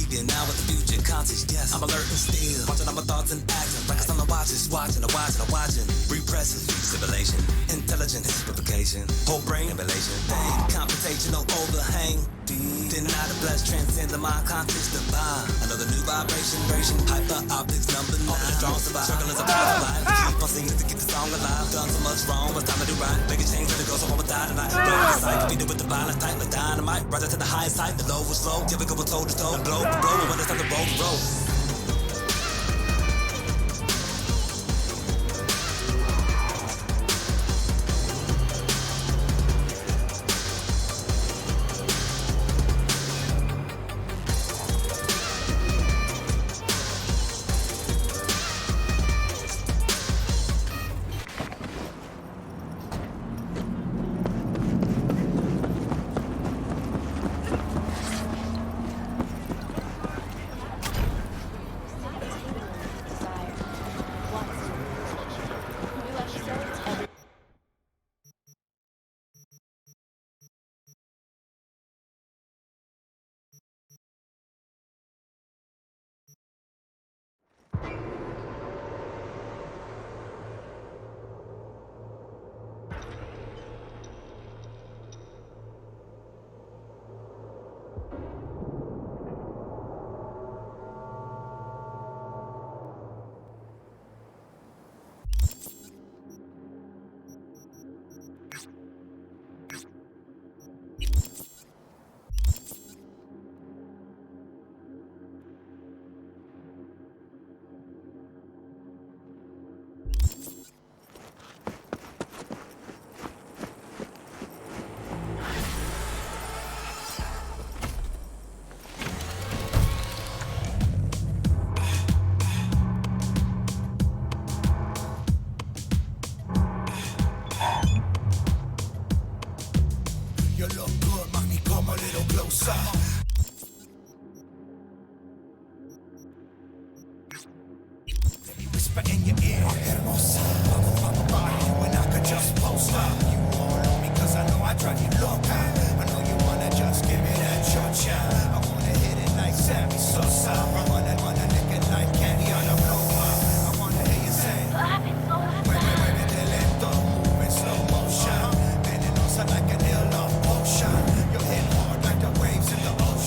Being now with the future conscious, yes, I'm alert and still watching all my thoughts and actions. Like I'm watching, watching. Repressive simulation, intelligent simplification, whole brain emulation, computational overhang. Deny the flesh, transcend the mind, conscious divine. Another new vibration, hyper optics number 9. Open the drawn survive, struggle is a part of life. Keep on singing to keep the song alive. Done so much wrong, but time to do right. Make a change, let it go, so I won't die tonight. Burn the sight, be with the violent type of dynamite. Rise to the highest height, the low was slow. Give it go toe to toe, blow, and when it's time to roll. Like an ill-off potion, you're hitting hard like the waves in the ocean.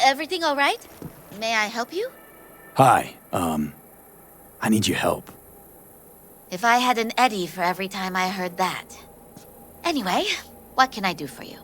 Everything all right? May I help you? Hi, I need your help. If I had an Eddie for every time I heard that. Anyway, what can I do for you?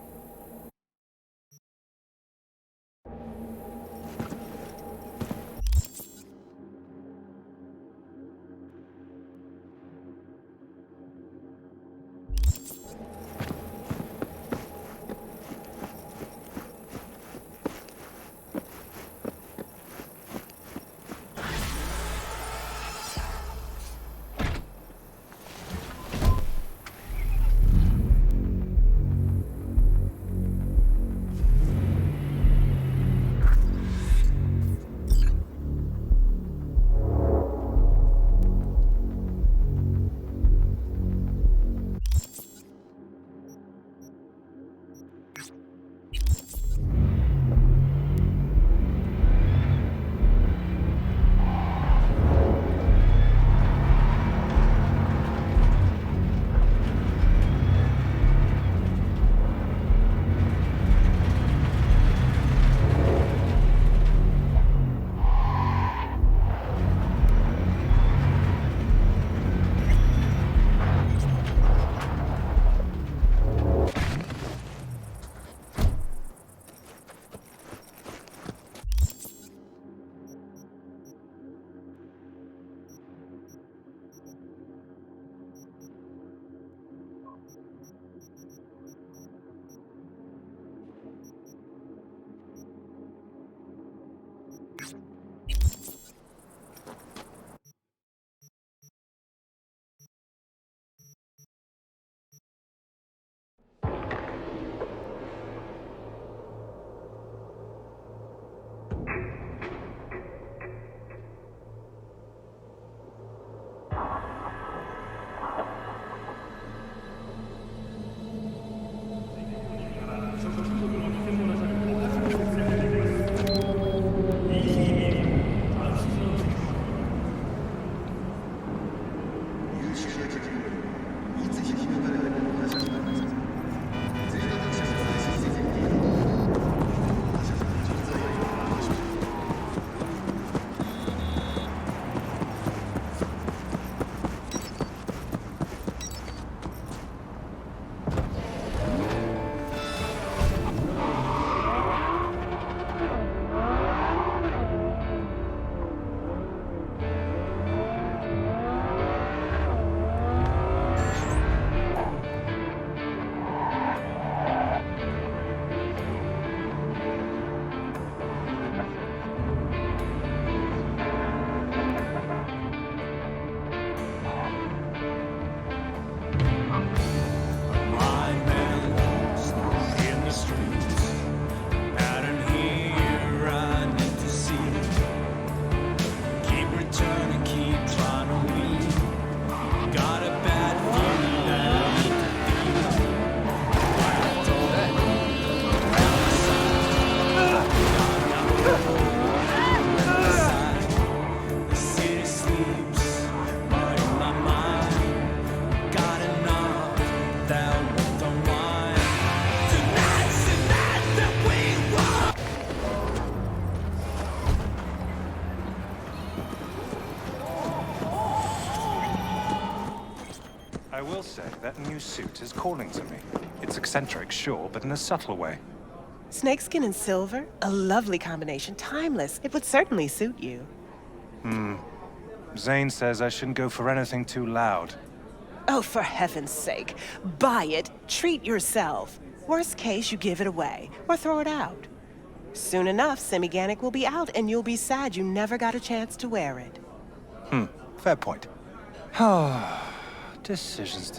I will say, that new suit is calling to me. It's eccentric, sure, but in a subtle way. Snakeskin and silver? A lovely combination, timeless. It would certainly suit you. Zane says I shouldn't go for anything too loud. Oh, for heaven's sake. Buy it, treat yourself. Worst case, you give it away, or throw it out. Soon enough, Semiganic will be out, and you'll be sad you never got a chance to wear it. Fair point. Decisions.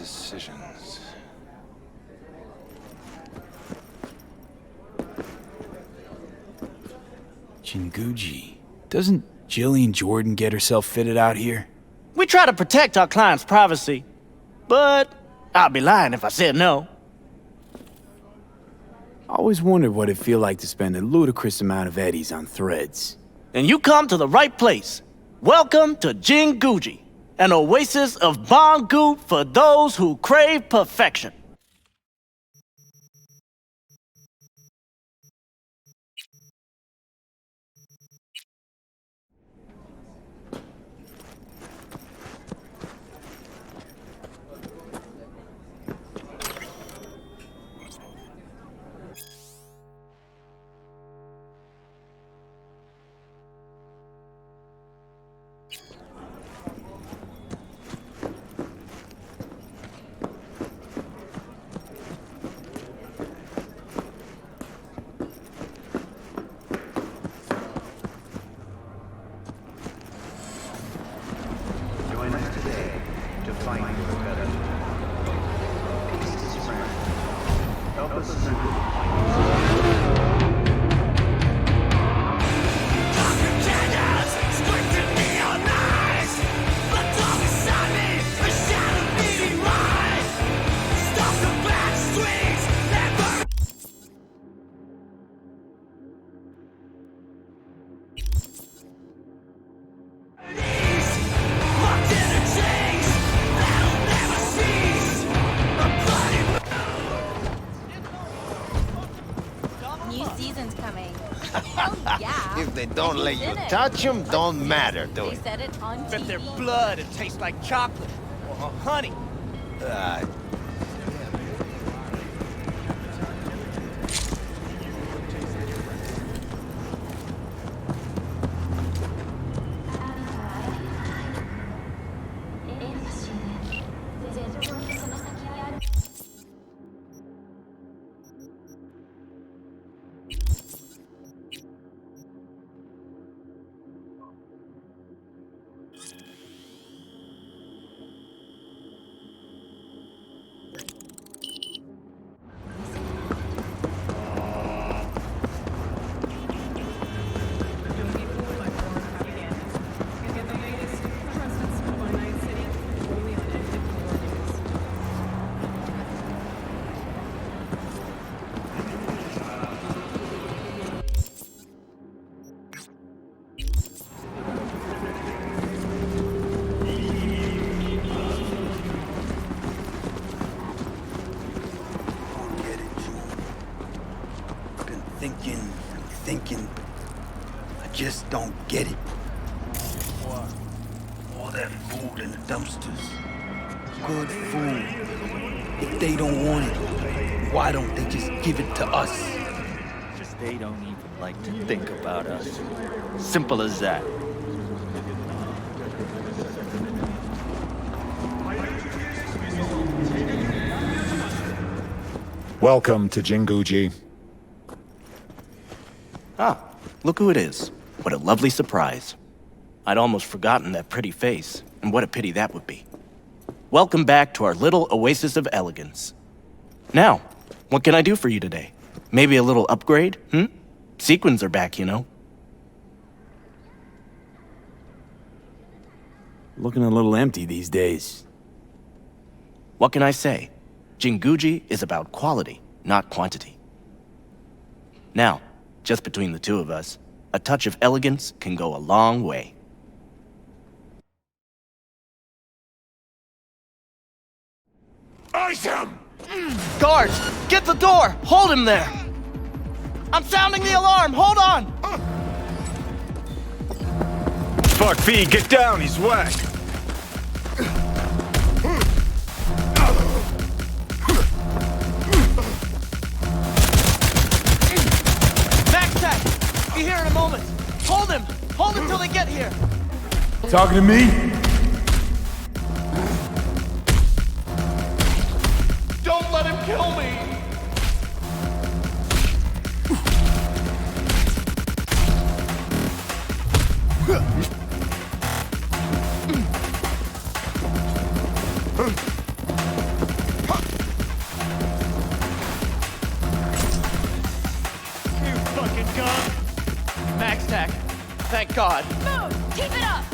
Jinguji. Doesn't Jillian Jordan get herself fitted out here? We try to protect our clients' privacy, but I'd be lying if I said no. I always wondered what it'd feel like to spend a ludicrous amount of eddies on threads. And you come to the right place. Welcome to Jinguji, an oasis of Bangu for those who crave perfection. Join us today to find your better. Peace is friend. Help us New season's coming. Oh, yeah. If they don't And let he's you in it. touch them, don't matter, do They it? said it on Bet TV. their blood it tastes like chocolate or honey. Thinking. I just don't get it. All that food in the dumpsters. Good food. If they don't want it, why don't they just give it to us? They don't even like to think about us. Simple as that. Welcome to Jinguji. Ah, look who it is. What a lovely surprise. I'd almost forgotten that pretty face, and what a pity that would be. Welcome back to our little oasis of elegance. Now, what can I do for you today? Maybe a little upgrade, Sequins are back, you know. Looking a little empty these days. What can I say? Jinguji is about quality, not quantity. Now, just between the two of us, a touch of elegance can go a long way. Item! Guards, get the door! Hold him there! I'm sounding the alarm! Hold on! Fuck V, get down, he's whacked! Backstack! Be here in a moment! Hold him! Hold him till they get here! Talking to me? Don't let him kill me! You fucking gun! Max-tac. Thank God. Move! Keep it up!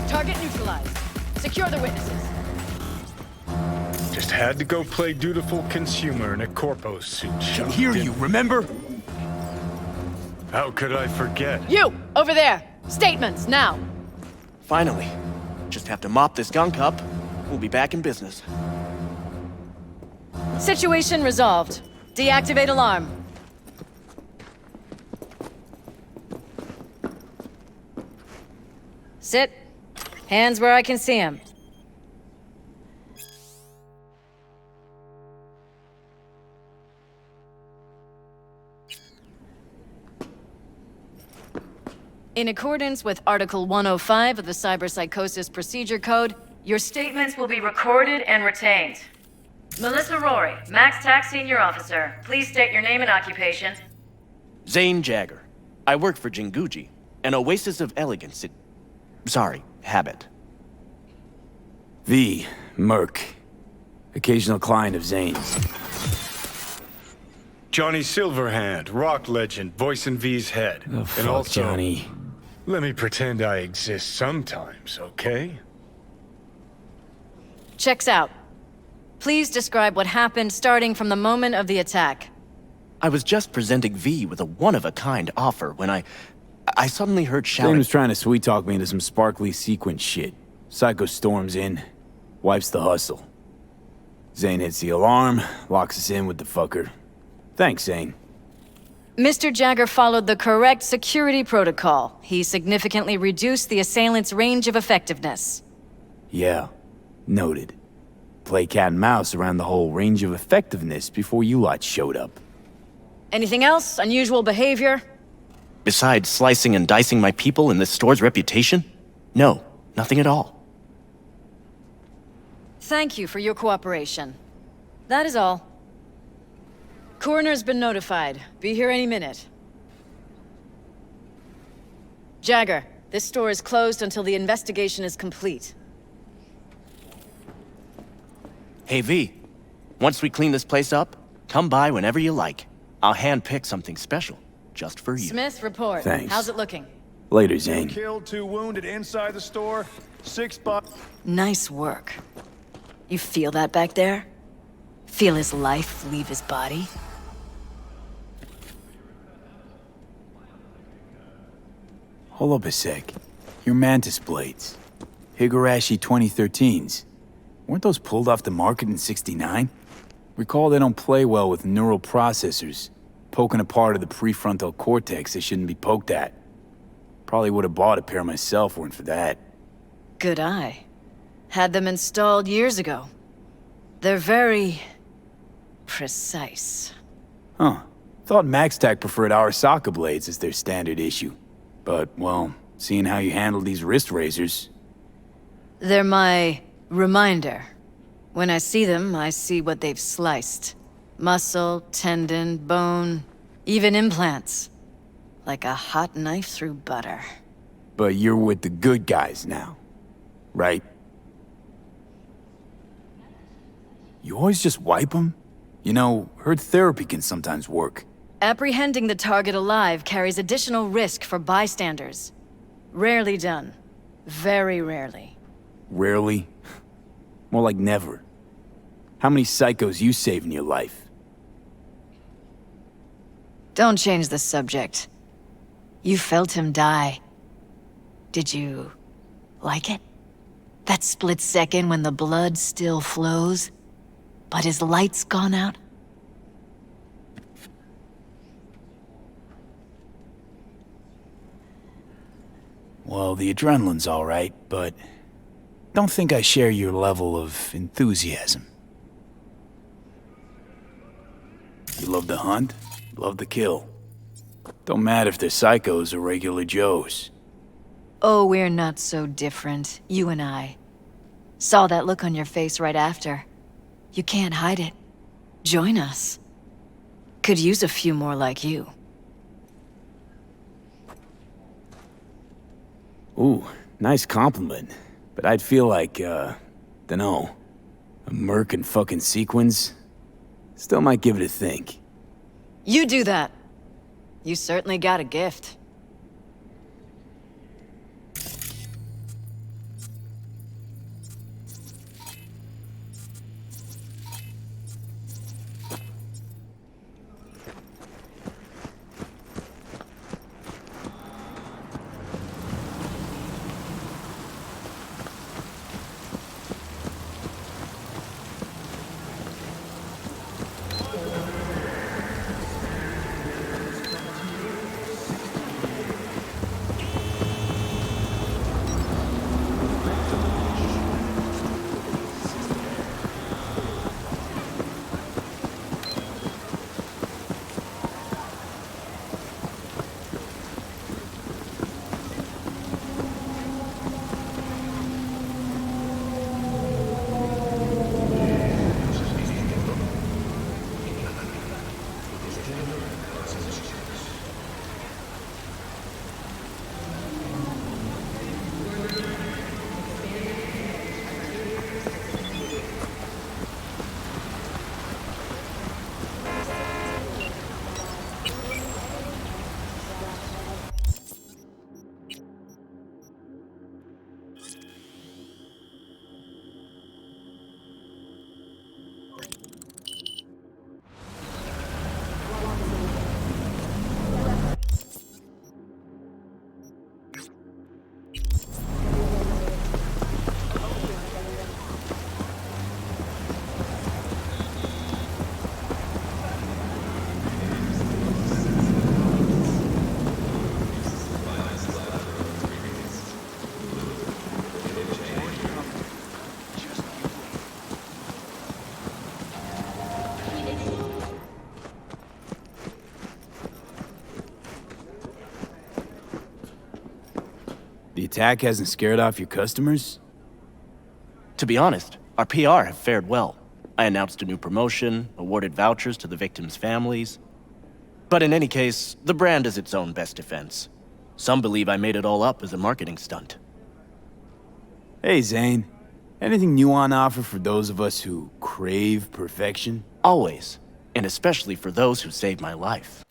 Target neutralized. Secure the witnesses. Just had to go play dutiful consumer in a corpo suit. Can hear you, remember? How could I forget? You! Over there! Statements, now! Finally. Just have to mop this gunk up. We'll be back in business. Situation resolved. Deactivate alarm. Sit. Hands where I can see them. In accordance with Article 105 of the Cyberpsychosis Procedure Code, your statements will be recorded and retained. Melissa Rory, Max Tac Senior Officer. Please state your name and occupation. Zane Jagger. I work for Jinguji, an oasis of elegance. Habit. V. Merc. Occasional client of Zane's. Johnny Silverhand, rock legend, voice in V's head. Oh, fuck, and also, Johnny. Let me pretend I exist sometimes, okay? Checks out. Please describe what happened starting from the moment of the attack. I was just presenting V with a one-of-a-kind offer when I suddenly heard shouting. Zane was trying to sweet-talk me into some sparkly sequence shit. Psycho storms in, wipes the hustle. Zane hits the alarm, locks us in with the fucker. Thanks, Zane. Mr. Jagger followed the correct security protocol. He significantly reduced the assailant's range of effectiveness. Yeah, noted. Play cat and mouse around the whole range of effectiveness before you lot showed up. Anything else? Unusual behavior? Besides slicing and dicing my people and this store's reputation? No, nothing at all. Thank you for your cooperation. That is all. Coroner's been notified. Be here any minute. Jagger, this store is closed until the investigation is complete. Hey V, once we clean this place up, come by whenever you like. I'll hand-pick something special, just for you. Smith, report. Thanks. How's it looking? Later, Zane. Killed, 2 wounded inside the store. 6 spots. Nice work. You feel that back there? Feel his life leave his body? Hold up a sec. Your Mantis blades. Higurashi 2013s. Weren't those pulled off the market in '69? Recall they don't play well with neural processors, poking a part of the prefrontal cortex they shouldn't be poked at. Probably would have bought a pair myself weren't for that. Good eye. Had them installed years ago. They're very... precise. Huh. Thought MaxTac preferred Arasaka blades as their standard issue. But, well, seeing how you handle these wrist razors... They're my reminder. When I see them, I see what they've sliced. Muscle, tendon, bone, even implants. Like a hot knife through butter. But you're with the good guys now, right? You always just wipe them? You know, heard therapy can sometimes work. Apprehending the target alive carries additional risk for bystanders. Rarely done. Very rarely. Rarely? More like never. How many psychos you save in your life? Don't change the subject. You felt him die. Did you like it? That split second when the blood still flows, but his light's gone out? Well, the adrenaline's all right, but don't think I share your level of enthusiasm. You love to hunt, love to kill. Don't matter if they're psychos or regular Joes. Oh, we're not so different, you and I. Saw that look on your face right after. You can't hide it. Join us. Could use a few more like you. Ooh, nice compliment. But I'd feel like, dunno, a merc and fucking sequins? Still might give it a think. You do that. You certainly got a gift. The attack hasn't scared off your customers? To be honest, our PR have fared well. I announced a new promotion, awarded vouchers to the victims' families. But in any case, the brand is its own best defense. Some believe I made it all up as a marketing stunt. Hey, Zane. Anything new on offer for those of us who crave perfection? Always. And especially for those who saved my life.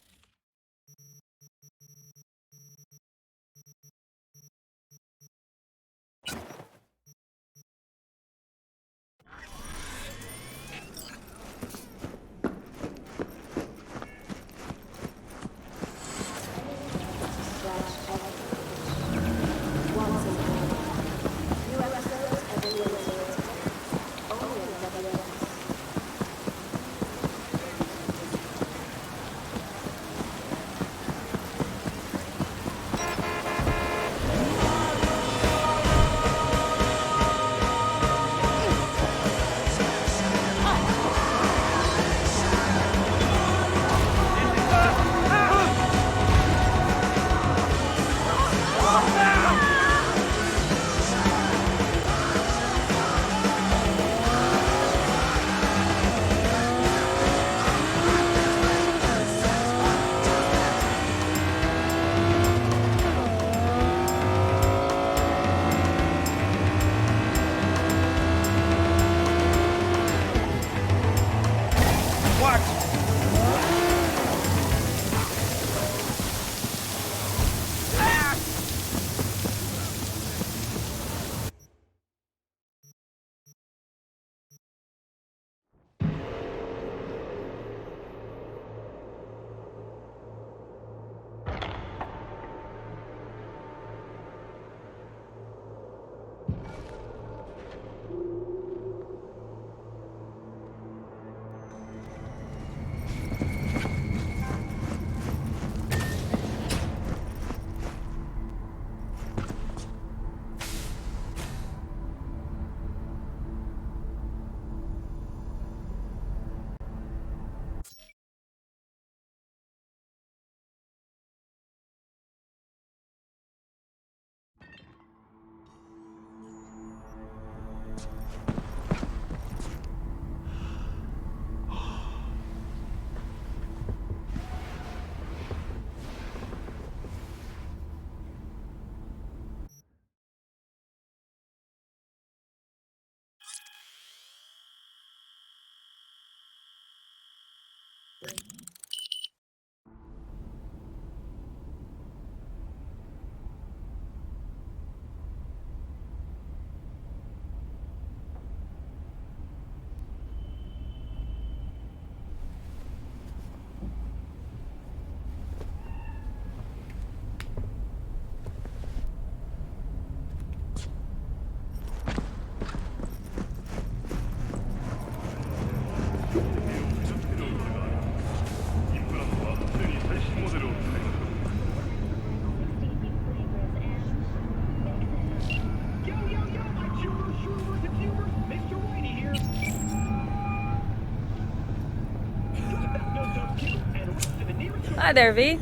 Hi there, V.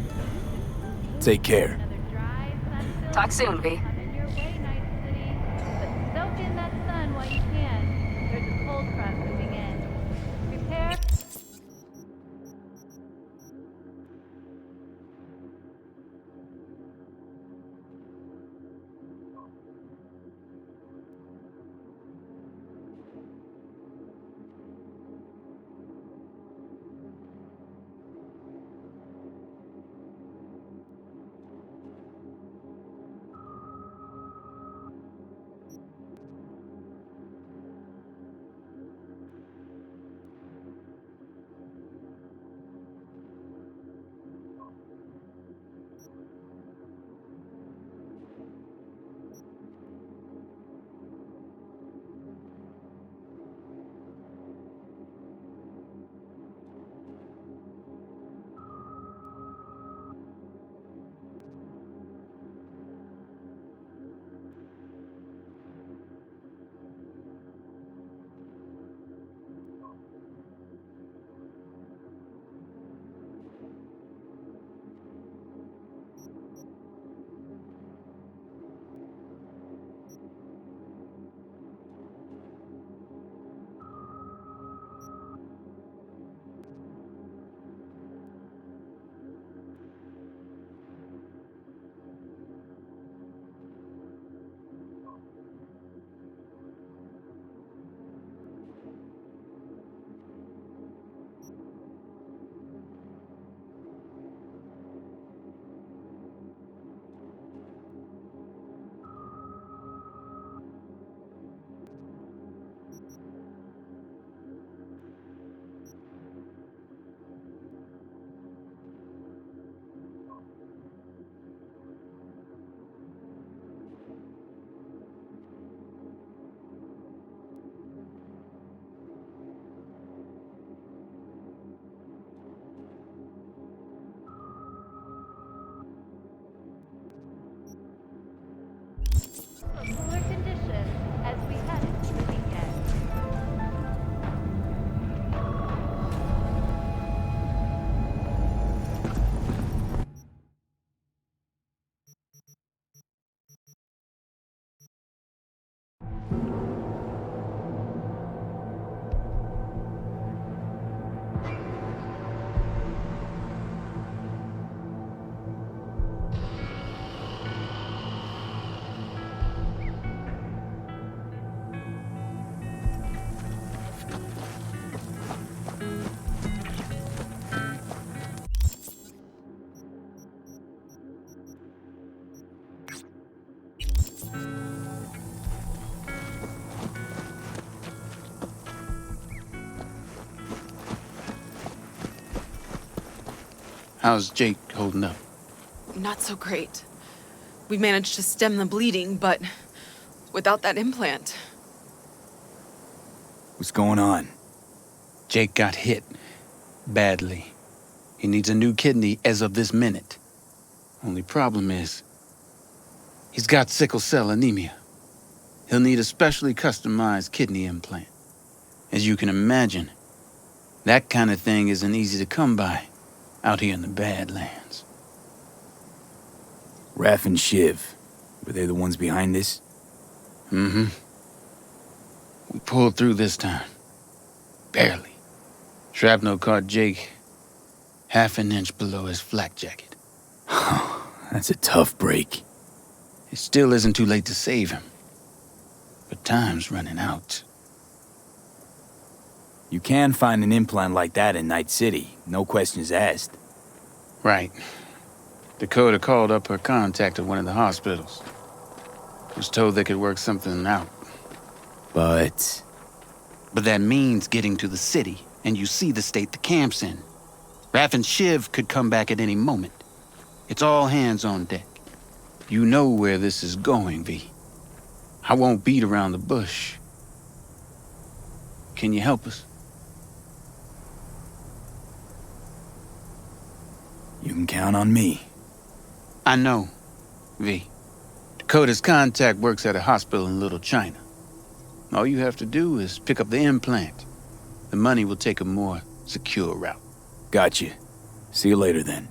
Take care. Talk soon, V. Soak in that sun while you can. There's a cold front moving in. Prepare. How's Jake holding up? Not so great. We managed to stem the bleeding, but without that implant. What's going on? Jake got hit. Badly. He needs a new kidney as of this minute. Only problem is, he's got sickle cell anemia. He'll need a specially customized kidney implant. As you can imagine, that kind of thing isn't easy to come by out here in the Badlands. Raph and Shiv, were they the ones behind this? Mm-hmm. We pulled through this time. Barely. Shrapnel caught Jake half an inch below his flak jacket. That's a tough break. It still isn't too late to save him. But time's running out. You can find an implant like that in Night City, no questions asked. Right. Dakota called up her contact at one of the hospitals. Was told they could work something out. But that means getting to the city, and you see the state the camp's in. Raph and Shiv could come back at any moment. It's all hands on deck. You know where this is going, V. I won't beat around the bush. Can you help us? You can count on me. I know, V. Dakota's contact works at a hospital in Little China. All you have to do is pick up the implant. The money will take a more secure route. Gotcha. See you later then.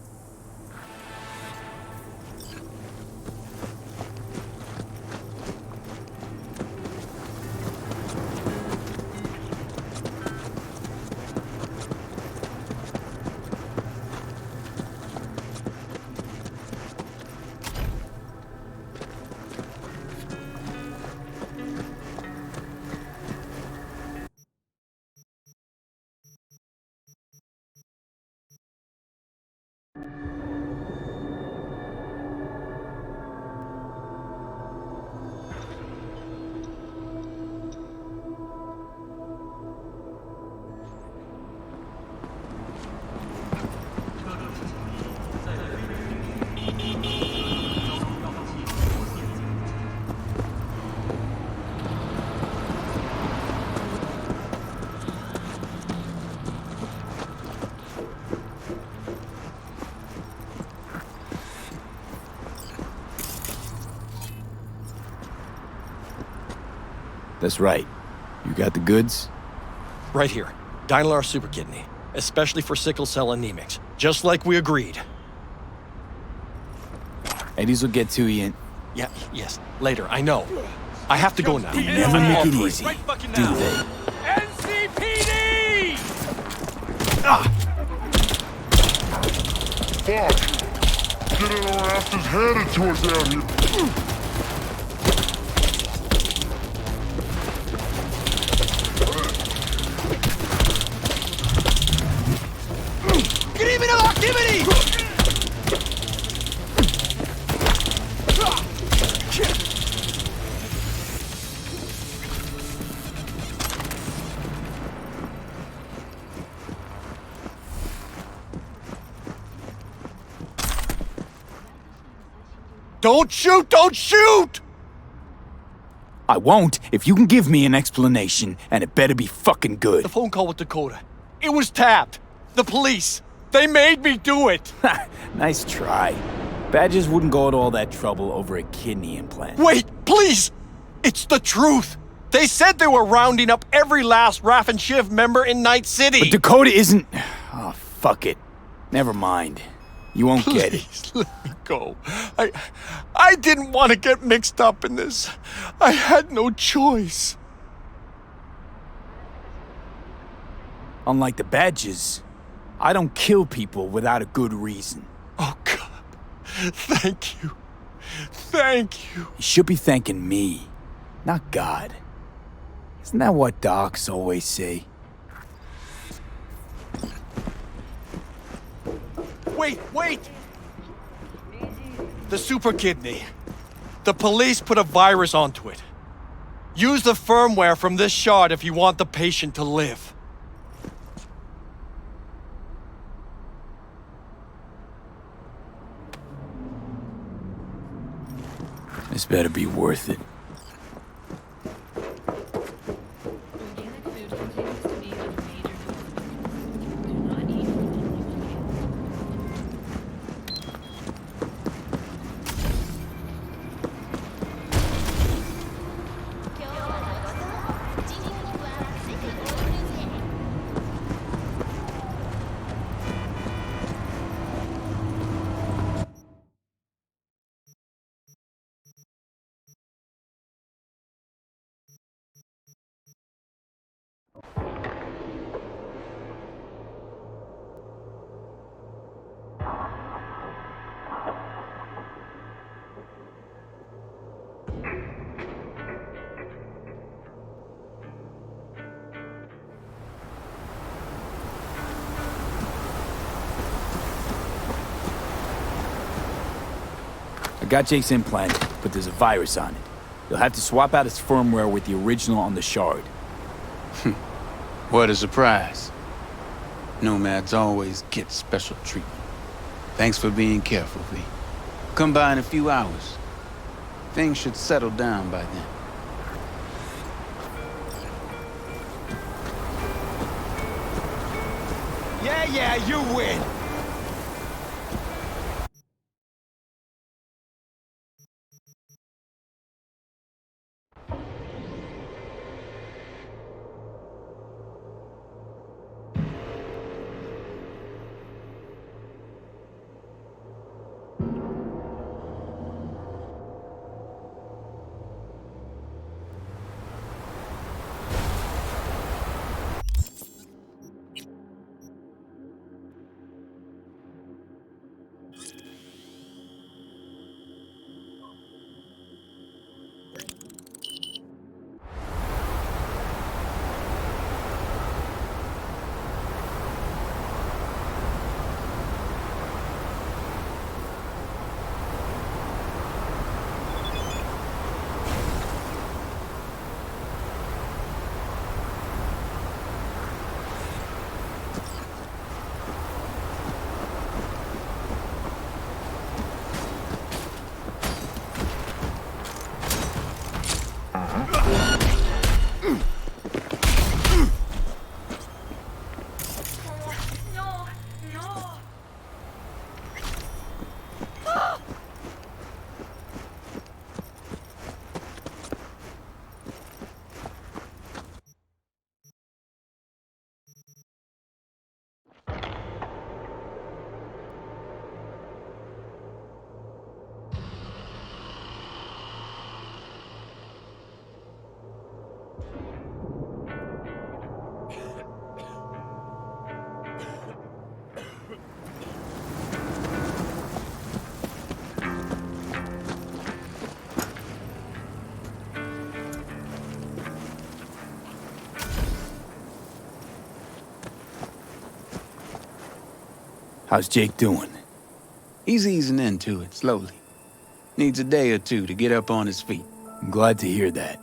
That's right. You got the goods? Right here. Dynalar Super Kidney. Especially for sickle cell anemics. Just like we agreed. Eddies will get to you in... Yeah, yes. Later, I know. I have to go now. They never make it easy, Right do they? NCPD! Fuck! Get in our asses headed towards down here. Criminal activity! Don't shoot! Don't shoot! I won't if you can give me an explanation, and it better be fucking good. The phone call with Dakota. It was tapped. The police. They made me do it! Nice try. Badgers wouldn't go to all that trouble over a kidney implant. Wait, please! It's the truth! They said they were rounding up every last Raph and Shiv member in Night City! But Dakota isn't... Oh, fuck it. Never mind. You won't get it. Please let me go. I didn't want to get mixed up in this. I had no choice. Unlike the Badgers, I don't kill people without a good reason. Oh, God. Thank you. Thank you. You should be thanking me, not God. Isn't that what docs always say? Wait! The super kidney. The police put a virus onto it. Use the firmware from this shard if you want the patient to live. This better be worth it. I got Jake's implant, but there's a virus on it. You'll have to swap out its firmware with the original on the shard. What a surprise. Nomads always get special treatment. Thanks for being careful, V. Come by in a few hours. Things should settle down by then. Yeah, you win! How's Jake doing? He's easing into it, slowly. Needs a day or two to get up on his feet. I'm glad to hear that.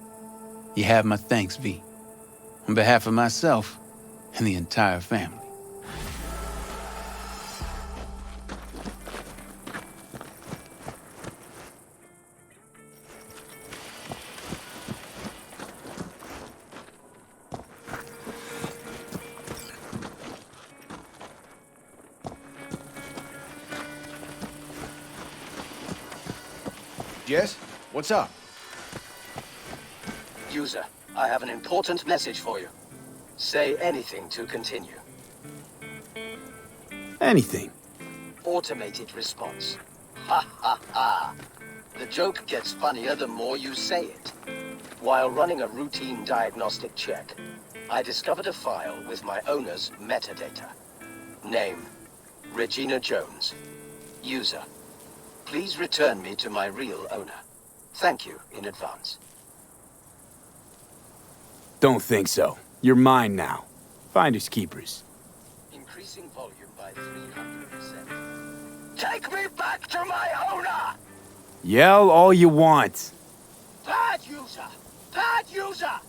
You have my thanks, V. On behalf of myself and the entire family. Yes? What's up? User, I have an important message for you. Say anything to continue. Anything. Automated response. Ha ha ha. The joke gets funnier the more you say it. While running a routine diagnostic check, I discovered a file with my owner's metadata. Name, Regina Jones. User, please return me to my real owner. Thank you in advance. Don't think so. You're mine now. Finders keepers. Increasing volume by 300%. Take me back to my owner! Yell all you want. Bad user! Bad user!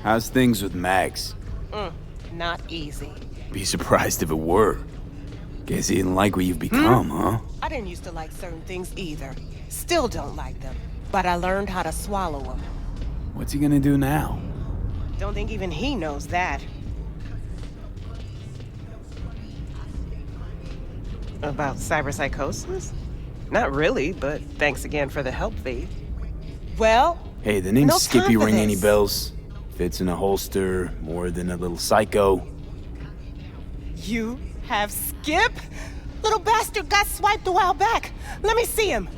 How's things with Max? Not easy. Be surprised if it were. Guess he didn't like what you've become, huh? I didn't used to like certain things either. Still don't like them. But I learned how to swallow them. What's he gonna do now? Don't think even he knows that. About cyberpsychosis? Not really, but thanks again for the help, V. Well, Hey, the name no Skippy time for ring any this. bells? Fits in a holster, more than a little psycho. You have Skip? Little bastard got swiped a while back. Let me see him.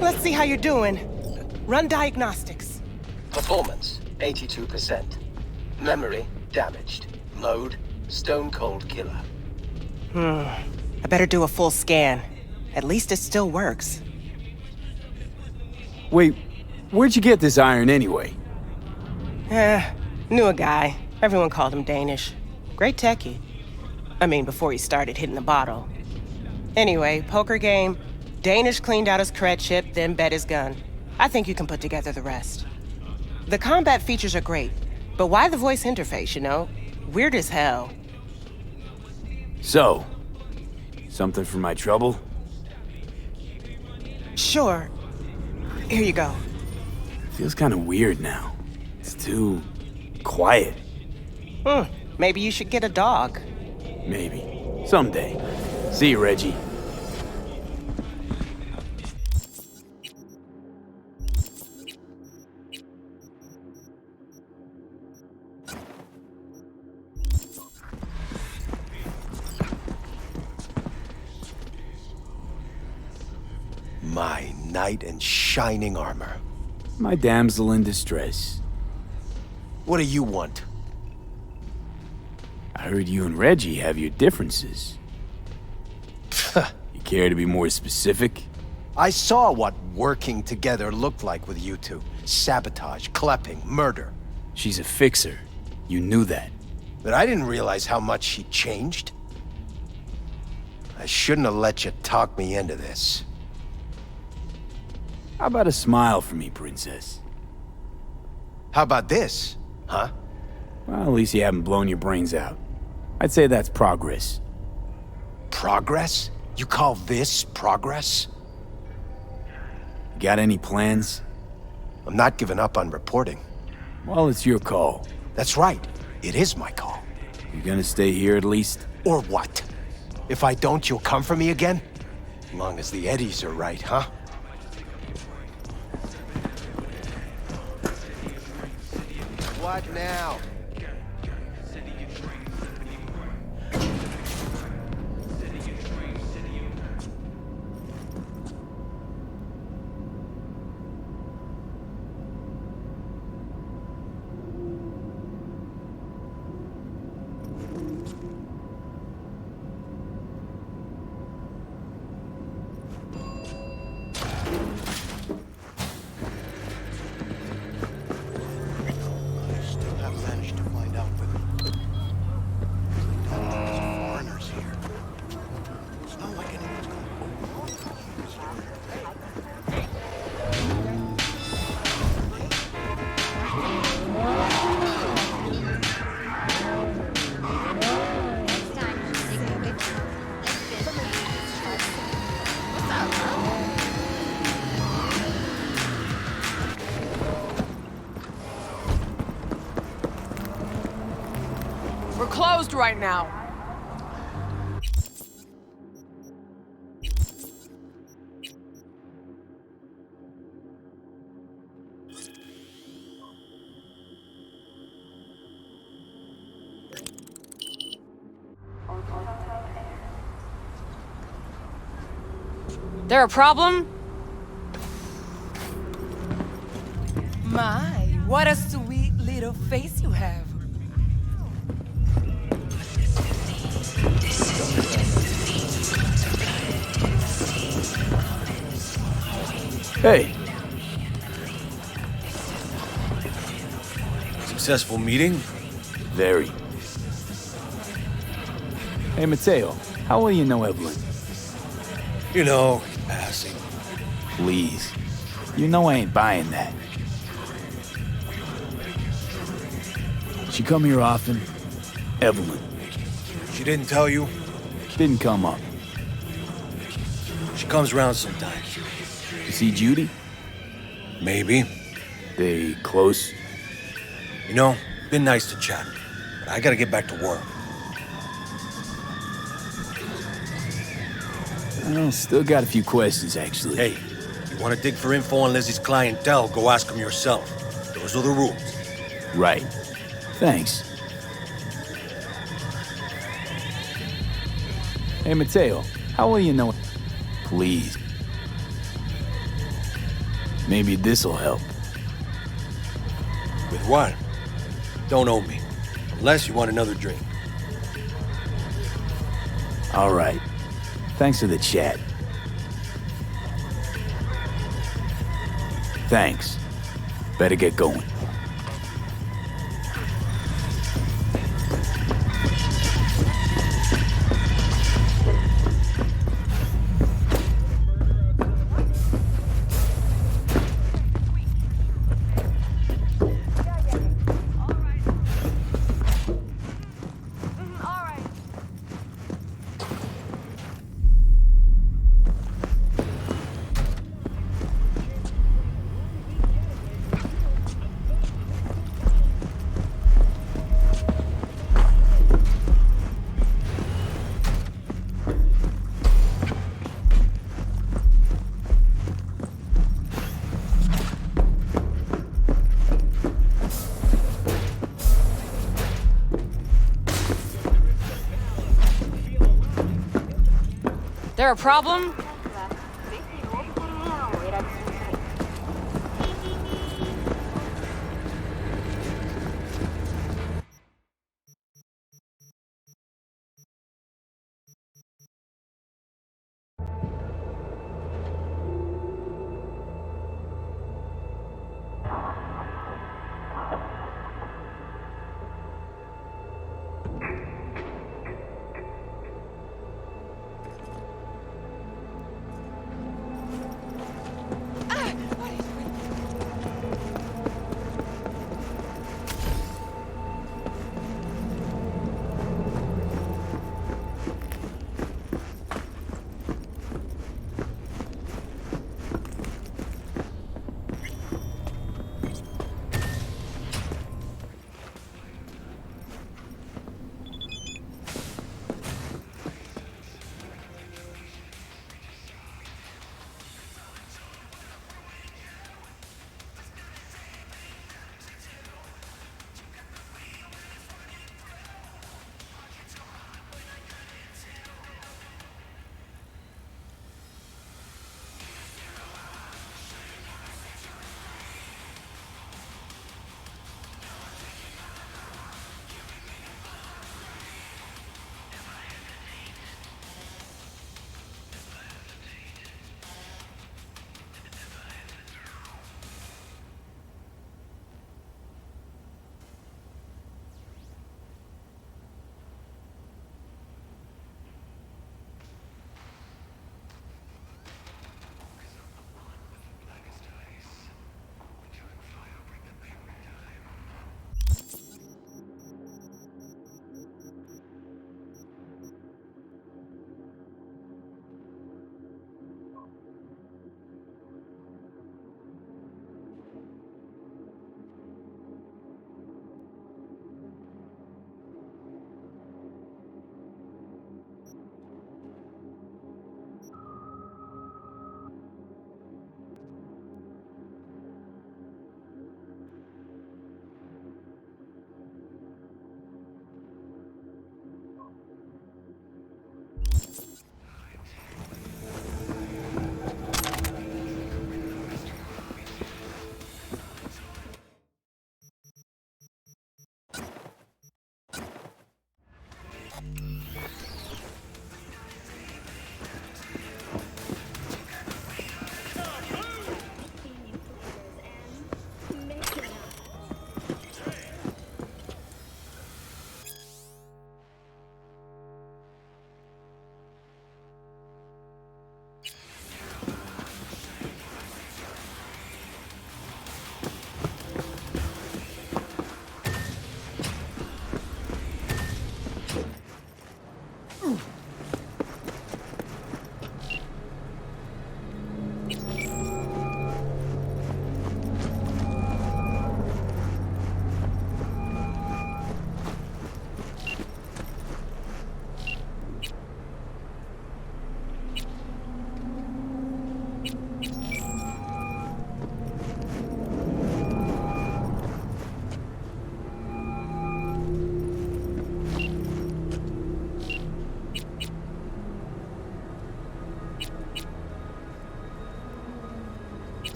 Let's see how you're doing. Run diagnostics. Performance, 82%. Memory, damaged. Mode, stone cold killer. I better do a full scan. At least it still works. Wait, where'd you get this iron anyway? Knew a guy. Everyone called him Danish. Great techie. I mean, before he started hitting the bottle. Anyway, poker game. Danish cleaned out his cred chip, then bet his gun. I think you can put together the rest. The combat features are great, but why the voice interface, you know? Weird as hell. So, something for my trouble? Sure. Here you go. Feels kind of weird now. It's too quiet. Maybe you should get a dog. Maybe. Someday. See you, Reggie. My knight in shining armor. My damsel in distress. What do you want? I heard you and Reggie have your differences. You care to be more specific? I saw what working together looked like with you two. Sabotage, clipping, murder. She's a fixer. You knew that. But I didn't realize how much she changed. I shouldn't have let you talk me into this. How about a smile for me, princess? How about this, huh? Well, at least you haven't blown your brains out. I'd say that's progress. Progress? You call this progress? Got any plans? I'm not giving up on reporting. Well, it's your call. That's right. It is my call. You gonna stay here at least? Or what? If I don't, you'll come for me again? As long as the eddies are right, huh? What now? We're closed right now. There a problem? My, what a sweet little face you have. Hey. Successful meeting? Very. Hey, Mateo, how well you know Evelyn? You know, passing. Please. You know I ain't buying that. She come here often? Evelyn. She didn't tell you? Didn't come up. She comes around sometimes. You see Judy? Maybe. They close? You know, been nice to chat, but I gotta get back to work. Well, still got a few questions, actually. Hey, you wanna dig for info on Lizzie's clientele, go ask them yourself. Those are the rules. Right. Thanks. Hey, Mateo, how well you know? Please. Maybe this'll help. With what? Don't owe me. Unless you want another drink. All right. Thanks for the chat. Thanks. Better get going. There a problem?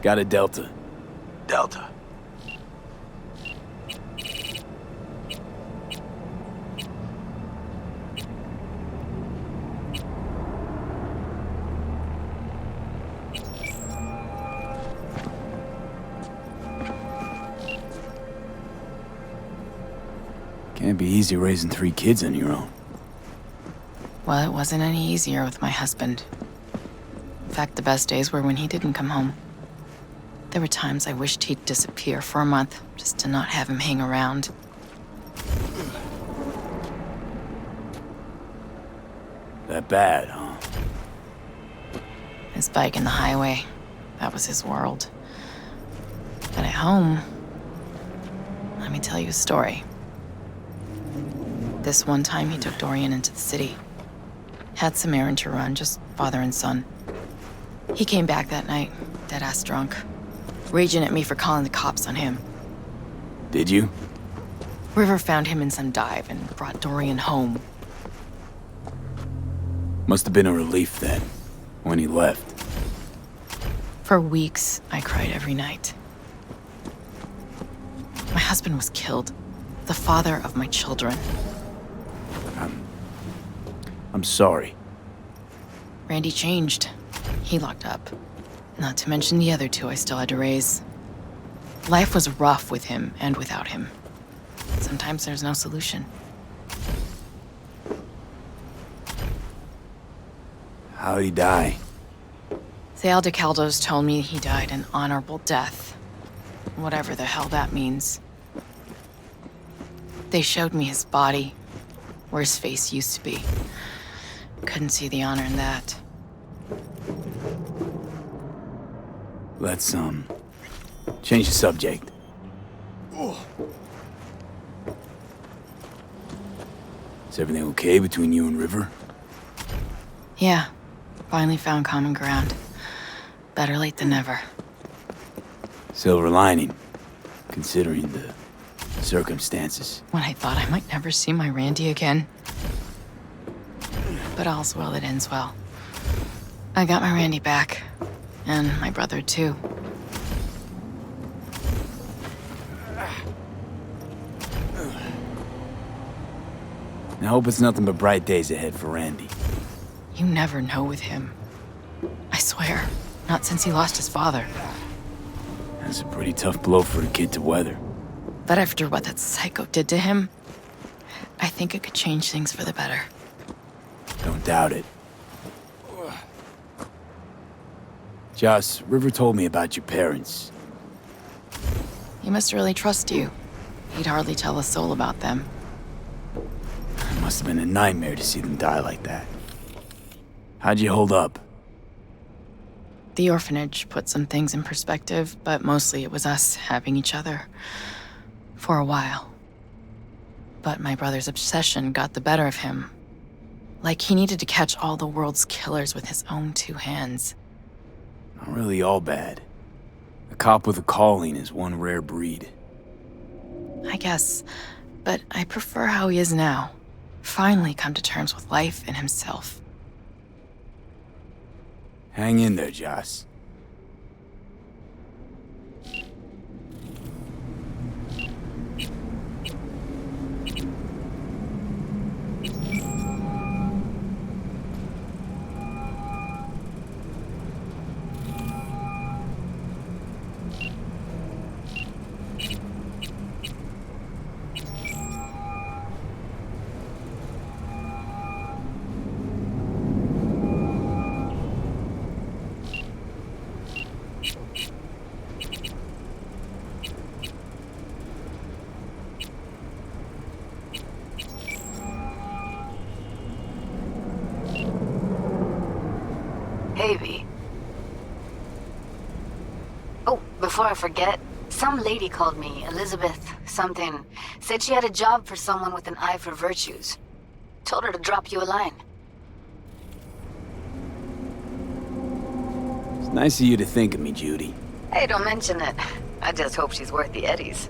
Got a Delta. Delta. Can't be easy raising 3 kids on your own. Well, it wasn't any easier with my husband. In fact, the best days were when he didn't come home. There were times I wished he'd disappear for a month, just to not have him hang around. That bad, huh? His bike in the highway, that was his world. But at home, let me tell you a story. This one time he took Dorian into the city. Had some errand to run, just father and son. He came back that night, dead-ass drunk. Raging at me for calling the cops on him. Did you? River found him in some dive and brought Dorian home. Must have been a relief then, when he left. For weeks, I cried every night. My husband was killed. The father of my children. I'm sorry. Randy changed. He locked up. Not to mention the other 2 I still had to raise. Life was rough with him and without him. Sometimes there's no solution. How'd he die? The Aldecaldos told me he died an honorable death. Whatever the hell that means. They showed me his body, where his face used to be. Couldn't see the honor in that. Let's, change the subject. Is everything okay between you and River? Yeah, finally found common ground. Better late than never. Silver lining, considering the circumstances. When I thought I might never see my Randy again. But all's well that ends well. I got my Randy back. And my brother, too. I hope it's nothing but bright days ahead for Randy. You never know with him. I swear, not since he lost his father. That's a pretty tough blow for a kid to weather. But after what that psycho did to him, I think it could change things for the better. Don't doubt it. Joss, River told me about your parents. He must really trust you. He'd hardly tell a soul about them. It must have been a nightmare to see them die like that. How'd you hold up? The orphanage put some things in perspective, but mostly it was us having each other. For a while. But my brother's obsession got the better of him. Like he needed to catch all the world's killers with his own 2 hands. Not really all bad. A cop with a calling is one rare breed. I guess, but I prefer how he is now. Finally come to terms with life and himself. Hang in there, Joss. Hey, V. Oh, before I forget, some lady called me, Elizabeth something. Said she had a job for someone with an eye for virtues. Told her to drop you a line. It's nice of you to think of me, Judy. Hey, don't mention it. I just hope she's worth the eddies.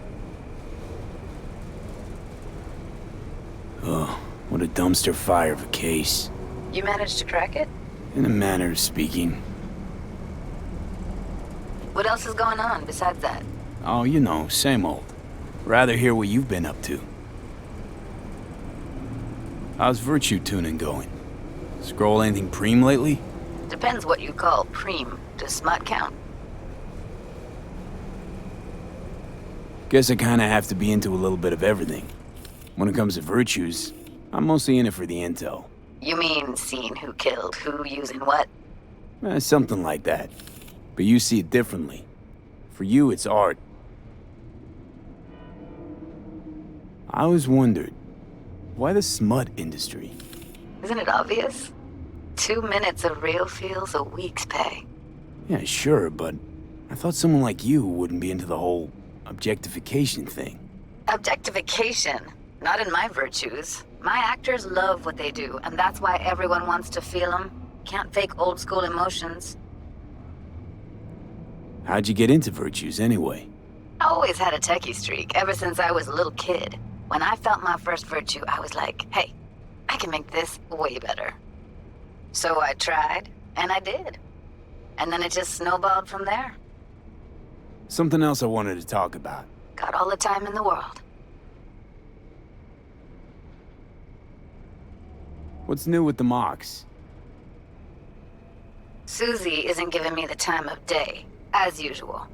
Oh, what a dumpster fire of a case. You managed to crack it? In a manner of speaking. What else is going on besides that? Oh, you know, same old. Rather hear what you've been up to. How's virtue tuning going? Scroll anything preem lately? Depends what you call preem. Does smut count? Guess I kinda have to be into a little bit of everything. When it comes to virtues, I'm mostly in it for the intel. You mean seeing who killed who using what? Something like that. But you see it differently. For you, it's art. I always wondered, why the smut industry? Isn't it obvious? 2 minutes of real feels a week's pay. Yeah, sure, but I thought someone like you wouldn't be into the whole objectification thing. Objectification? Not in my virtues. My actors love what they do, and that's why everyone wants to feel them. Can't fake old school emotions. How'd you get into virtues anyway? I always had a techie streak, ever since I was a little kid. When I felt my first virtue, I was like, hey, I can make this way better. So I tried, and I did. And then it just snowballed from there. Something else I wanted to talk about. Got all the time in the world. What's new with the mocks? Susie isn't giving me the time of day, as usual.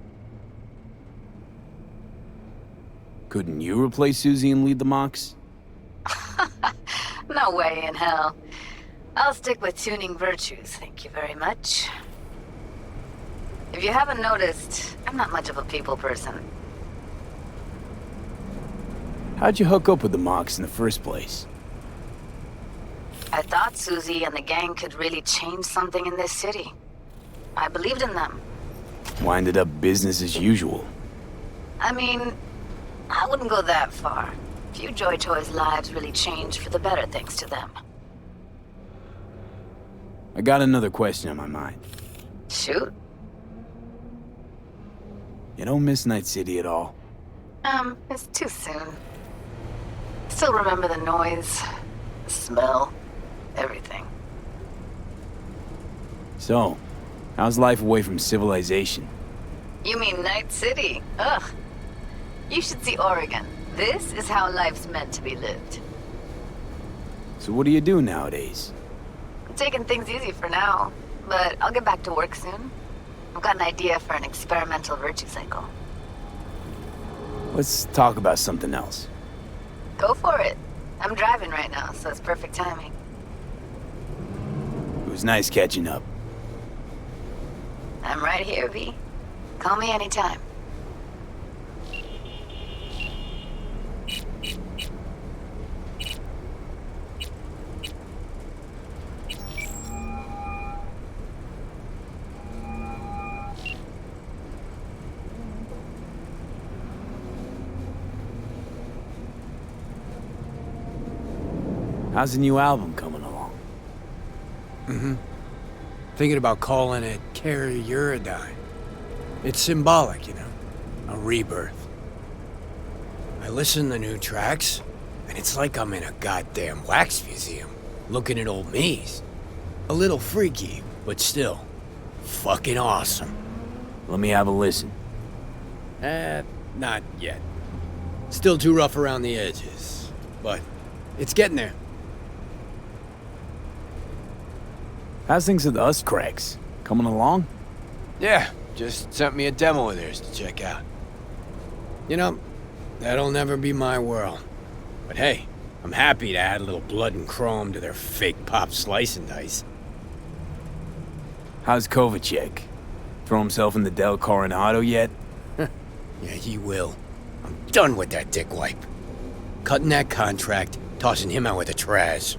Couldn't you replace Susie and lead the mocks? No way in hell. I'll stick with tuning virtues, thank you very much. If you haven't noticed, I'm not much of a people person. How'd you hook up with the mocks in the first place? I thought Susie and the gang could really change something in this city. I believed in them. Winded up business as usual. I mean, I wouldn't go that far. Few Joy Toys' lives really changed for the better thanks to them. I got another question on my mind. Shoot. You don't miss Night City at all? It's too soon. Still remember the noise, the smell, everything. So, how's life away from civilization? You mean Night City? Ugh. You should see Oregon. This is how life's meant to be lived. So what do you do nowadays? I'm taking things easy for now, but I'll get back to work soon. I've got an idea for an experimental virtue cycle. Let's talk about something else. Go for it. I'm driving right now, so it's perfect timing. It was nice catching up. I'm right here, V. Call me anytime. How's the new album coming along? Thinking about calling it Carry Uridine. It's symbolic, you know? A rebirth. I listen to new tracks, and it's like I'm in a goddamn wax museum, looking at old me's. A little freaky, but still, fucking awesome. Let me have a listen. Not yet. Still too rough around the edges, but it's getting there. How's things with us cracks? Coming along? Yeah, just sent me a demo of theirs to check out. You know, that'll never be my world. But hey, I'm happy to add a little blood and chrome to their fake pop slice and dice. How's Kovacic? Throw himself in the Del Coronado yet? Yeah, he will. I'm done with that dickwipe. Cutting that contract, tossing him out with the trash.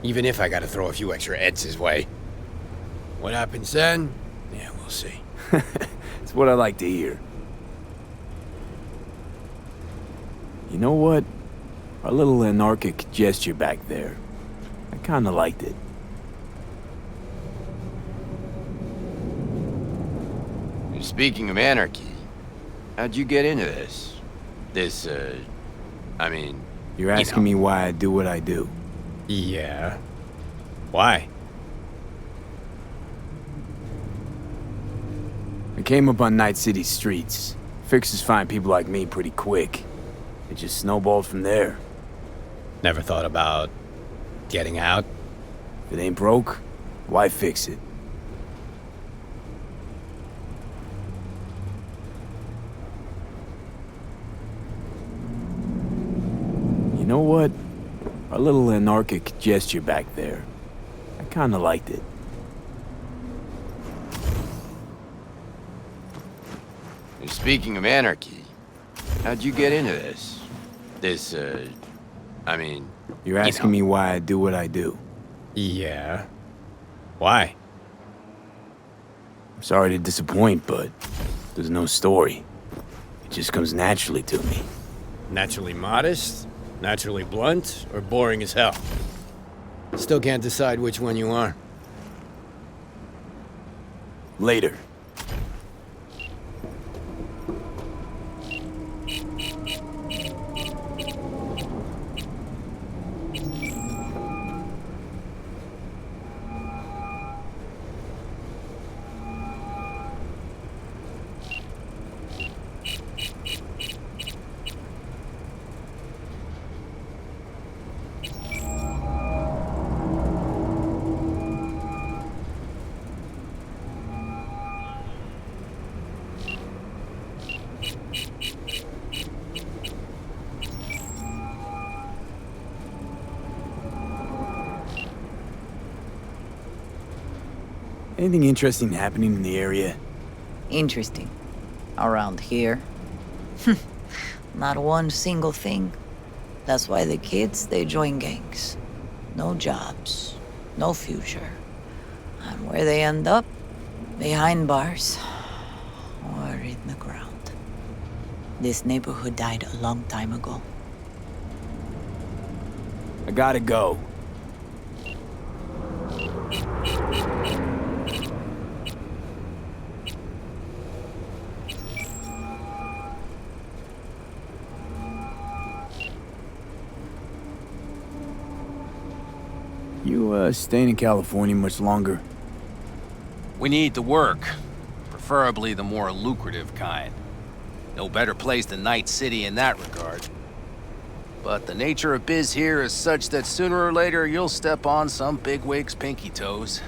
Even if I gotta throw a few extra Eds his way. What happens then? Yeah, we'll see. It's what I like to hear. You know what? Our little anarchic gesture back there. I kinda liked it. Speaking of anarchy, how'd you get into this? You're asking me why I do what I do. Yeah. Why? I came up on Night City streets. Fixers find people like me pretty quick. It just snowballed from there. Never thought about getting out? If it ain't broke, why fix it? You know what? Our little anarchic gesture back there. I kinda liked it. Speaking of anarchy, how'd you get into this? You're asking me why I do what I do. Yeah. Why? I'm sorry to disappoint, but there's no story. It just comes naturally to me. Naturally modest, naturally blunt, or boring as hell? Still can't decide which one you are. Later. Anything interesting happening in the area? Interesting. Around here? Not one single thing. That's why the kids, they join gangs. No jobs, no future. And where they end up? Behind bars. Or in the ground. This neighborhood died a long time ago. I gotta go. You, staying in California much longer? We need the work. Preferably the more lucrative kind. No better place than Night City in that regard. But the nature of biz here is such that sooner or later you'll step on some bigwig's pinky toes.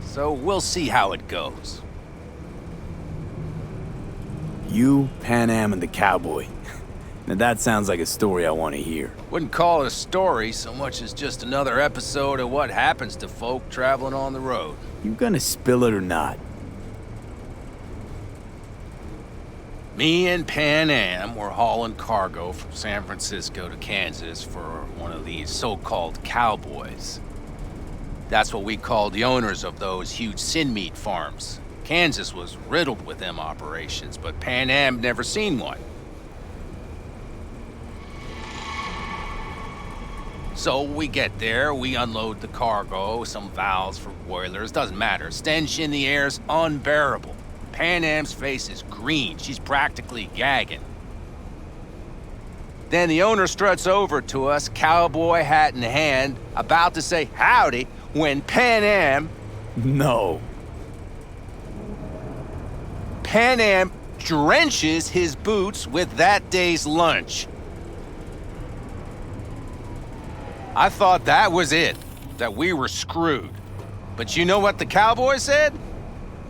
So we'll see how it goes. You, Pan Am, and the cowboy. Now that sounds like a story I want to hear. Wouldn't call it a story so much as just another episode of what happens to folk traveling on the road. You gonna spill it or not? Me and Pan Am were hauling cargo from San Francisco to Kansas for one of these so-called cowboys. That's what we called the owners of those huge sin meat farms. Kansas was riddled with them operations, but Pan Am never seen one. So we get there, we unload the cargo, some valves for boilers, doesn't matter. Stench in the air's unbearable. Pan Am's face is green, she's practically gagging. Then the owner struts over to us, cowboy hat in hand, about to say howdy, when Pan Am... No. Pan Am drenches his boots with that day's lunch. I thought that was it, that we were screwed. But you know what the cowboy said?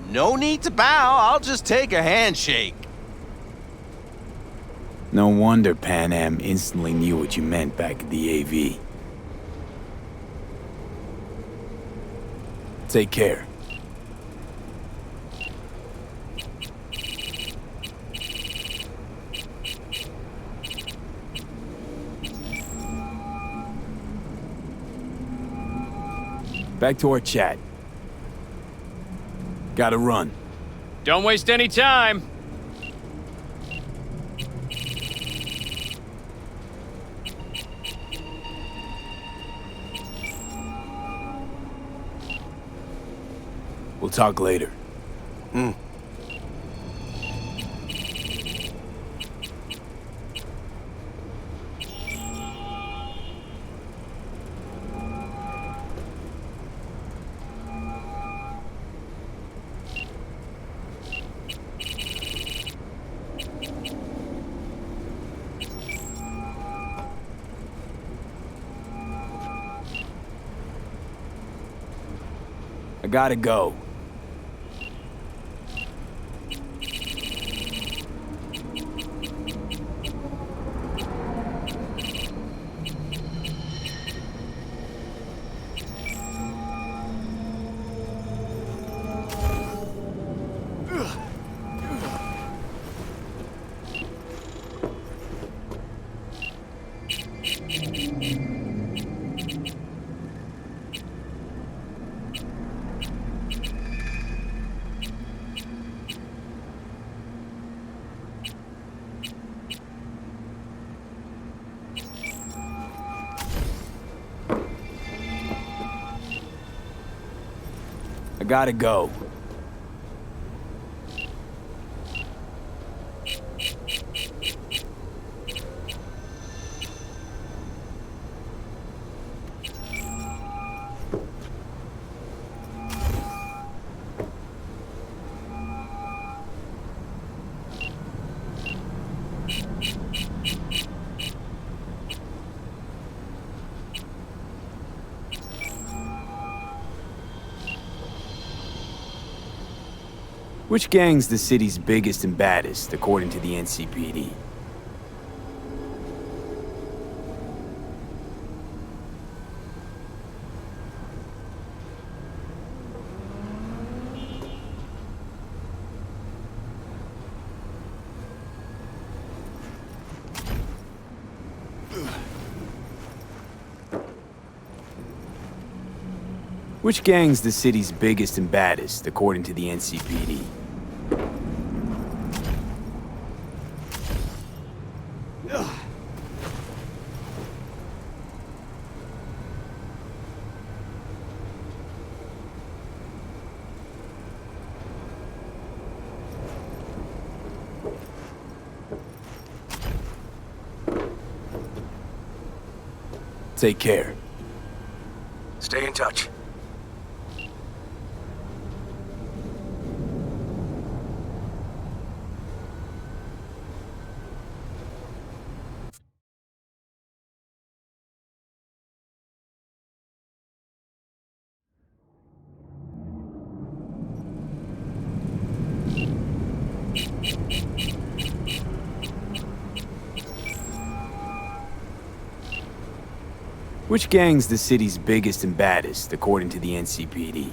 No need to bow, I'll just take a handshake. No wonder Pan Am instantly knew what you meant back at the AV. Take care. Back to our chat. Gotta run. Don't waste any time. We'll talk later. I gotta go. I gotta go. Which gang's the city's biggest and baddest, according to the NCPD? Which gang's the city's biggest and baddest, according to the NCPD? Take care. Stay in touch. Which gang's the city's biggest and baddest, according to the NCPD?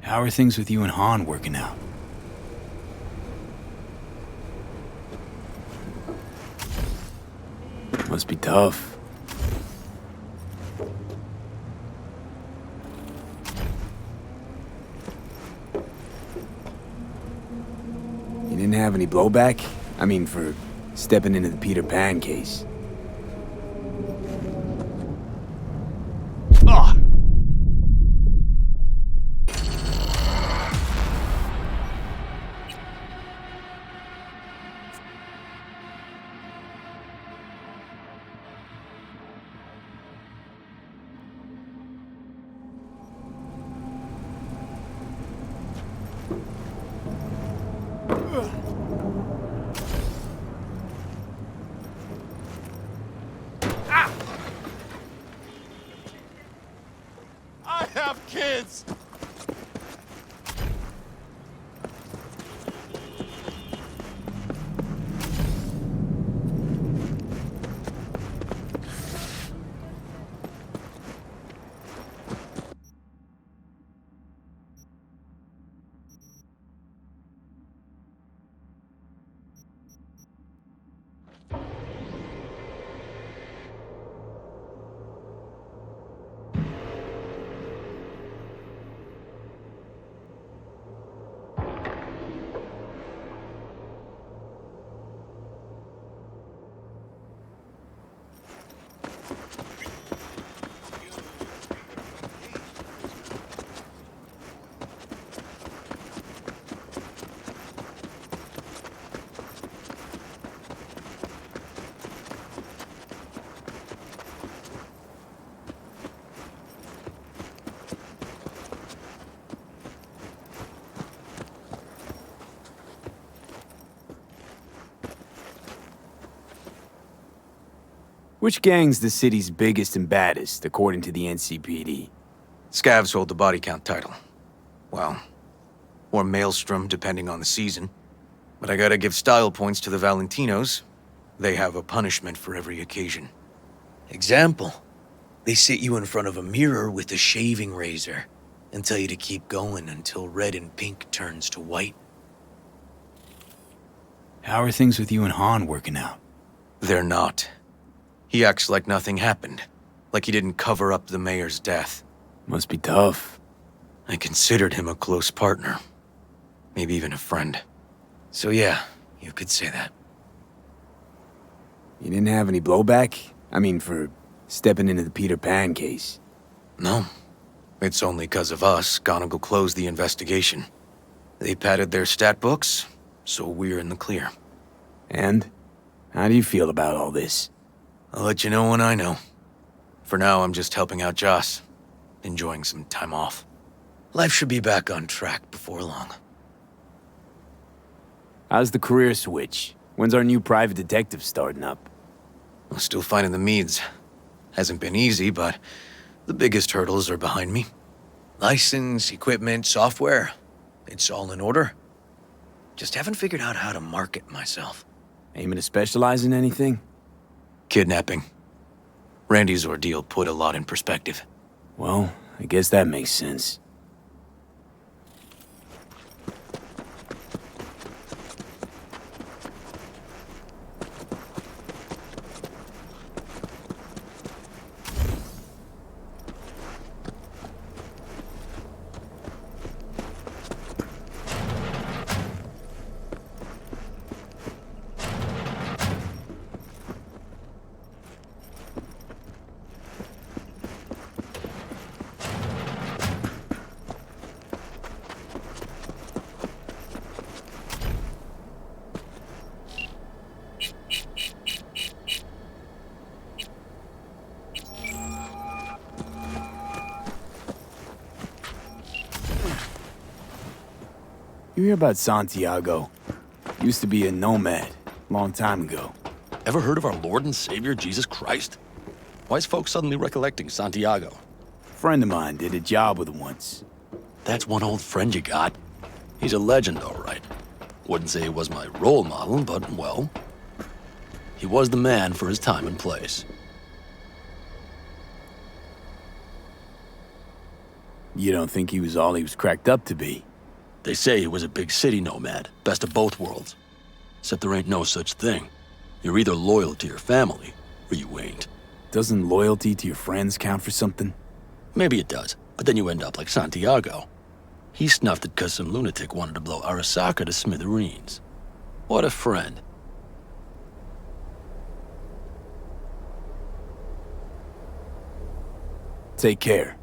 How are things with you and Han working out? Must be tough. You didn't have any blowback? I mean, for stepping into the Peter Pan case. I have kids! Which gang's the city's biggest and baddest, according to the NCPD? Scavs hold the body count title. Well, or Maelstrom, depending on the season. But I gotta give style points to the Valentinos. They have a punishment for every occasion. Example, they sit you in front of a mirror with a shaving razor and tell you to keep going until red and pink turns to white. How are things with you and Han working out? They're not. He acts like nothing happened, like he didn't cover up the mayor's death. Must be tough. I considered him a close partner, maybe even a friend. So yeah, you could say that. You didn't have any blowback? I mean, for stepping into the Peter Pan case. No. It's only 'cause of us Gonigal closed the investigation. They padded their stat books, so we're in the clear. And? How do you feel about all this? I'll let you know when I know. For now, I'm just helping out Joss, enjoying some time off. Life should be back on track before long. How's the career switch? When's our new private detective starting up? I'm still finding the meads. Hasn't been easy, but the biggest hurdles are behind me. License, equipment, software. It's all in order. Just haven't figured out how to market myself. Aiming to specialize in anything? Kidnapping. Randy's ordeal put a lot in perspective. Well, I guess that makes sense. You hear about Santiago? Used to be a nomad, long time ago. Ever heard of our Lord and Savior, Jesus Christ? Why is folks suddenly recollecting Santiago? A friend of mine did a job with him once. That's one old friend you got. He's a legend, all right. Wouldn't say he was my role model, but, well, he was the man for his time and place. You don't think he was all he was cracked up to be? They say he was a big city nomad, best of both worlds. Except there ain't no such thing. You're either loyal to your family, or you ain't. Doesn't loyalty to your friends count for something? Maybe it does, but then you end up like Santiago. He snuffed it 'cause some lunatic wanted to blow Arasaka to smithereens. What a friend. Take care.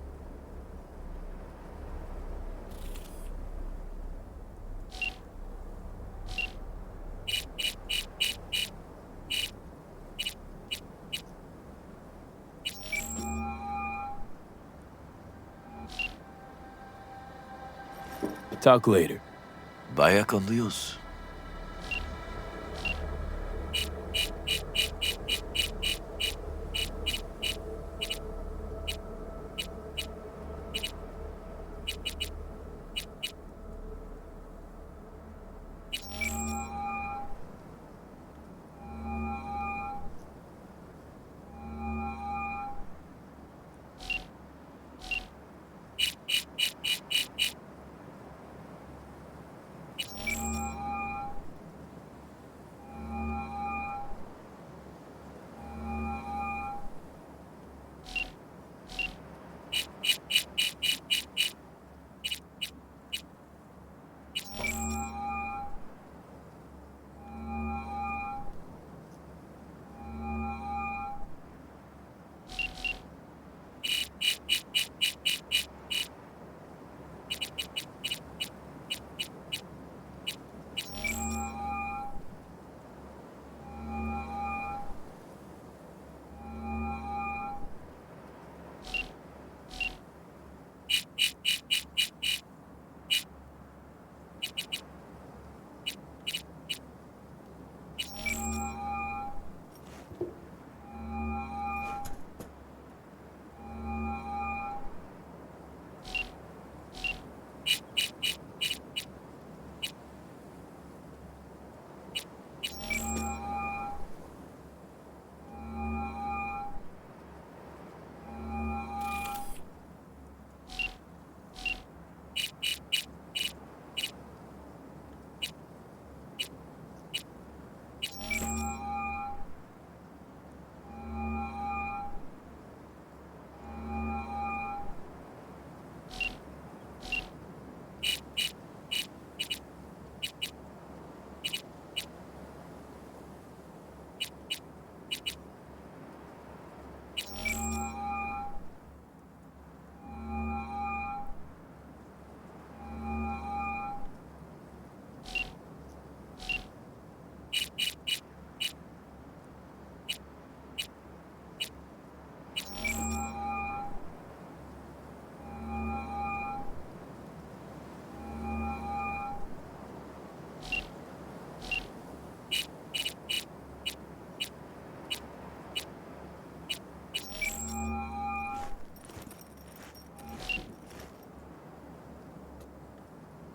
Talk later. Vaya con Dios.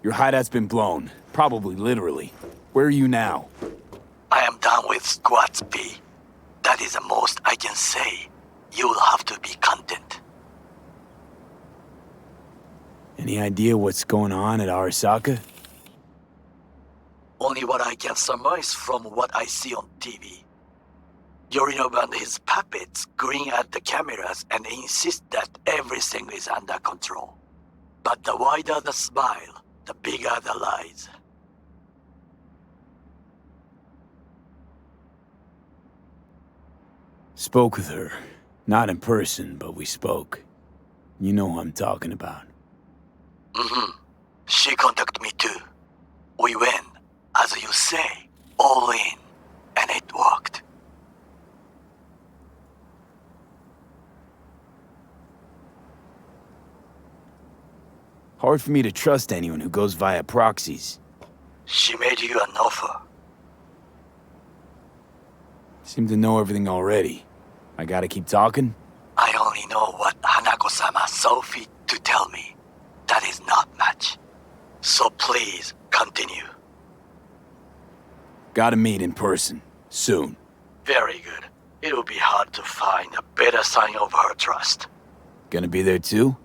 Your hideout's been blown. Probably literally. Where are you now? I am done with squats, P. That is the most I can say. You'll have to be content. Any idea what's going on at Arasaka? Only what I can surmise from what I see on TV. Yorinobu and his puppets grin at the cameras and insist that everything is under control. But the wider the smile, the bigger the lies. Spoke with her. Not in person, but we spoke. You know who I'm talking about. Mm-hmm. She contacted me too. We went, as you say, all in, and it worked. Hard for me to trust anyone who goes via proxies. She made you an offer. Seem to know everything already. I gotta keep talking? I only know what Hanako-sama saw fit to tell me. That is not much. So please, continue. Gotta meet in person. Soon. Very good. It will be hard to find a better sign of her trust. Gonna be there too?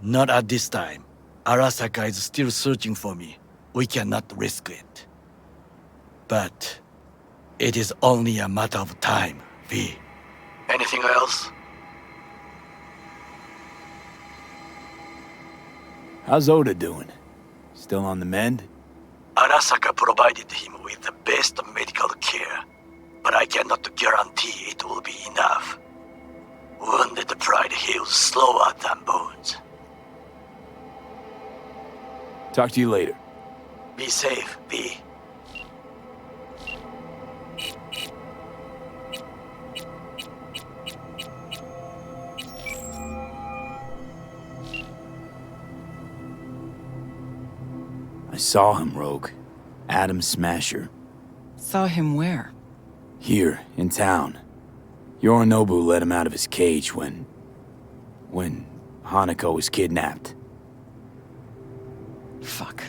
Not at this time. Arasaka is still searching for me. We cannot risk it. But it is only a matter of time, V. Anything else? How's Oda doing? Still on the mend? Arasaka provided him with the best medical care, but I cannot guarantee it will be enough. Wounded pride heals slower than bones. Talk to you later. Be safe, V. I saw him, Rogue. Adam Smasher. Saw him where? Here, in town. Yorinobu let him out of his cage when Hanako was kidnapped. Fuck.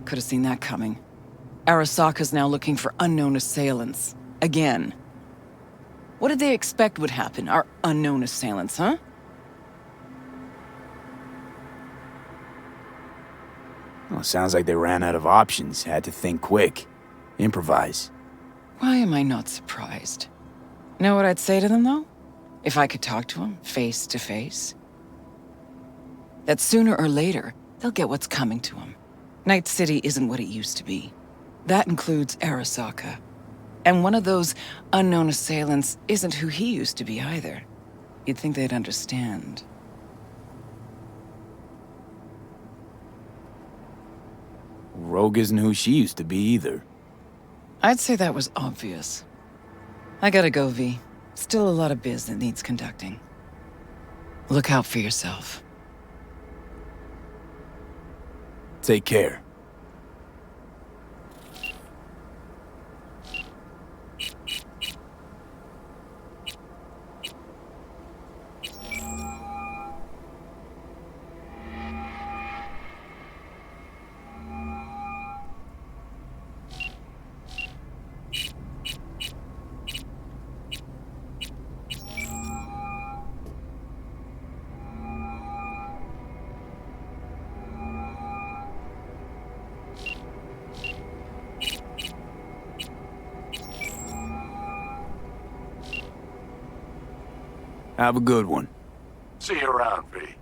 Could have seen that coming. Arasaka's now looking for unknown assailants. Again. What did they expect would happen, our unknown assailants, huh? Well, sounds like they ran out of options, had to think quick. Improvise. Why am I not surprised? Know what I'd say to them, though? If I could talk to them, face to face? That sooner or later, they'll get what's coming to them. Night City isn't what it used to be. That includes Arasaka. And one of those unknown assailants isn't who he used to be either. You'd think they'd understand. Rogue isn't who she used to be either. I'd say that was obvious. I gotta go, V. Still a lot of biz that needs conducting. Look out for yourself. Take care. Have a good one. See you around, V.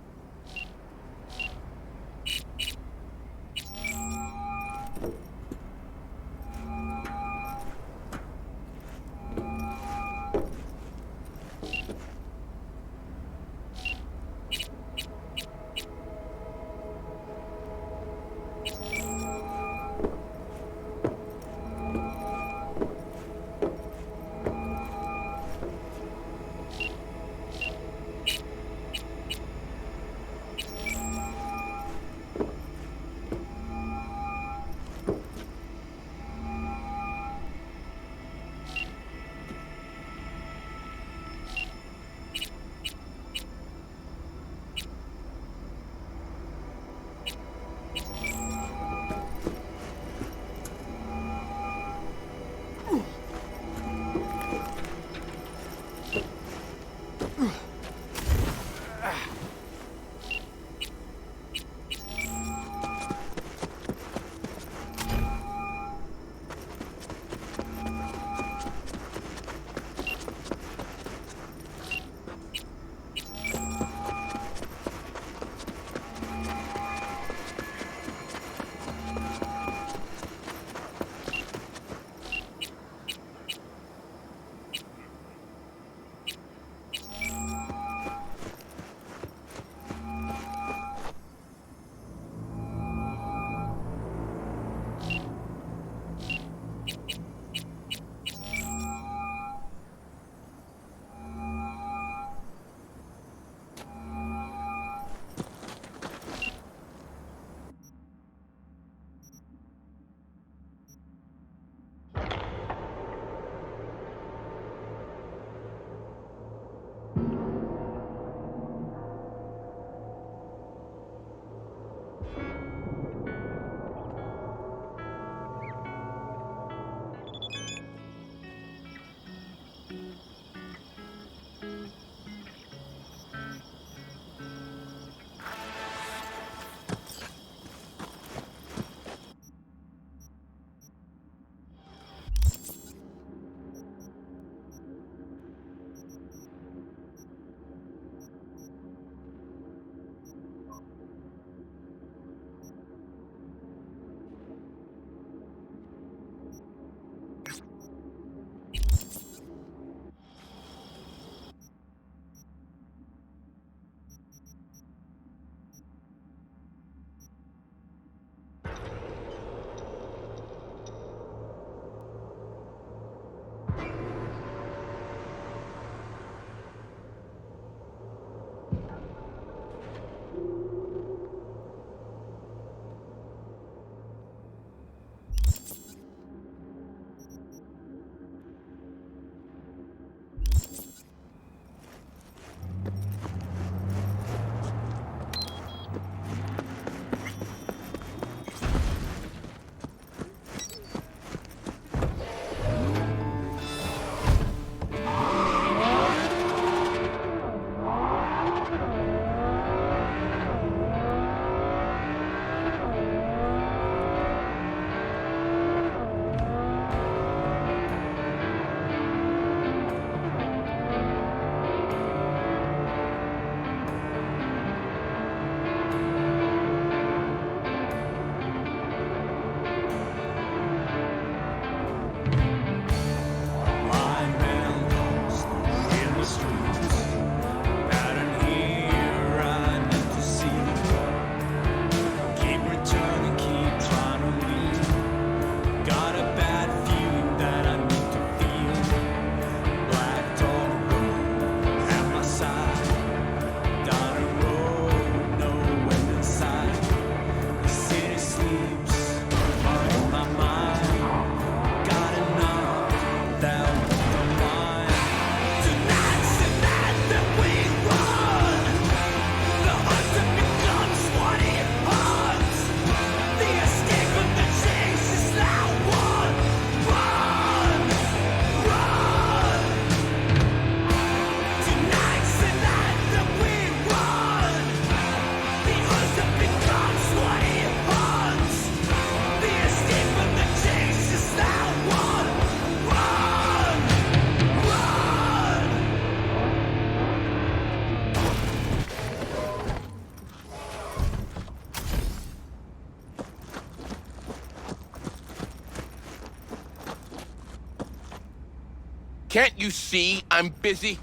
Can't you see I'm busy?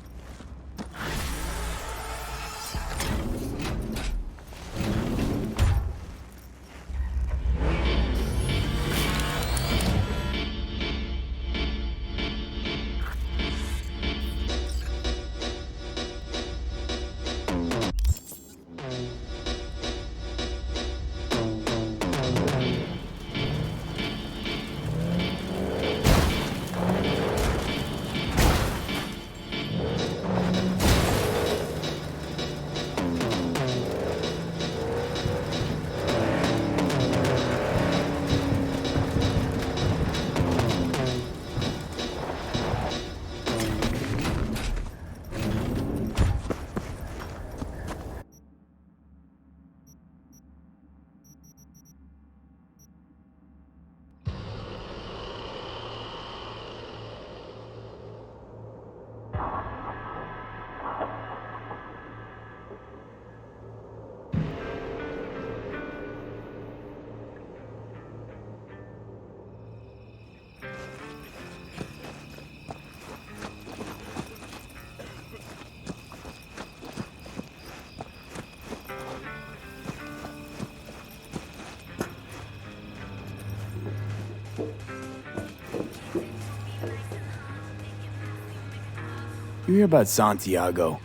You hear about Santiago?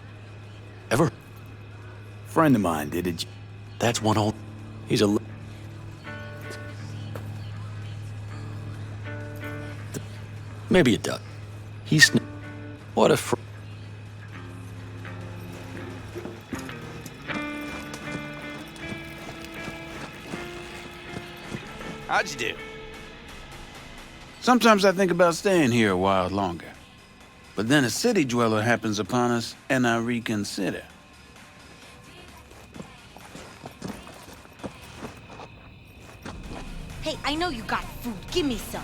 Ever? Friend of mine did it. That's one old... He's a... Maybe it does. He's... What a fr... How'd you do? Sometimes I think about staying here a while longer. But then a city dweller happens upon us, and I reconsider. Hey, I know you got food. Give me some.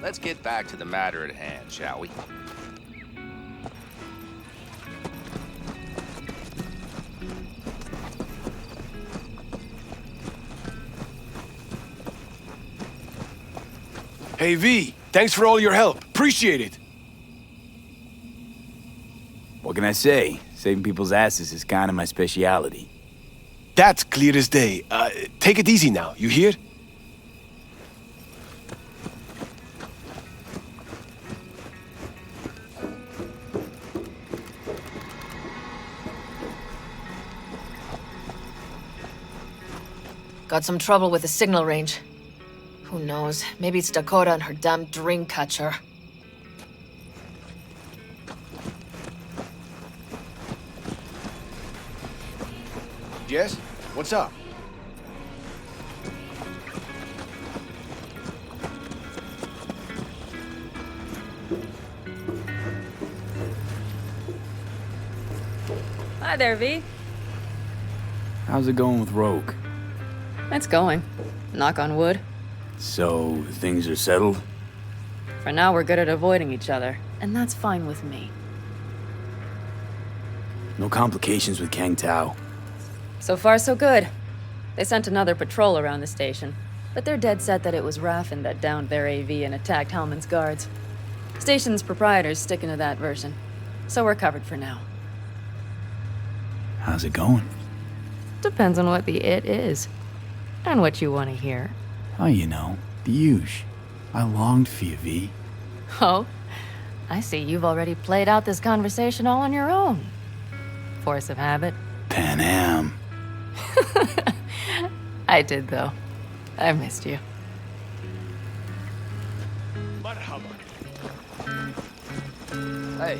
Let's get back to the matter at hand, shall we? Hey, V, thanks for all your help. Appreciate it. What can I say? Saving people's asses is kind of my speciality. That's clear as day. Take it easy now, you hear? Got some trouble with the signal range. Who knows? Maybe it's Dakota and her damn dream catcher. Jess, what's up? Hi there, V. How's it going with Rogue? It's going. Knock on wood. So, things are settled? For now, we're good at avoiding each other, and that's fine with me. No complications with Kang Tao? So far, so good. They sent another patrol around the station, but they're dead set that it was Raffen that downed their AV and attacked Hellman's guards. Station's proprietor's sticking to that version, so we're covered for now. How's it going? Depends on what the it is, and what you want to hear. Oh, you know, the huge. I longed for you, V. Oh, I see you've already played out this conversation all on your own. Force of habit. Pan Am. I did, though. I missed you. Hey,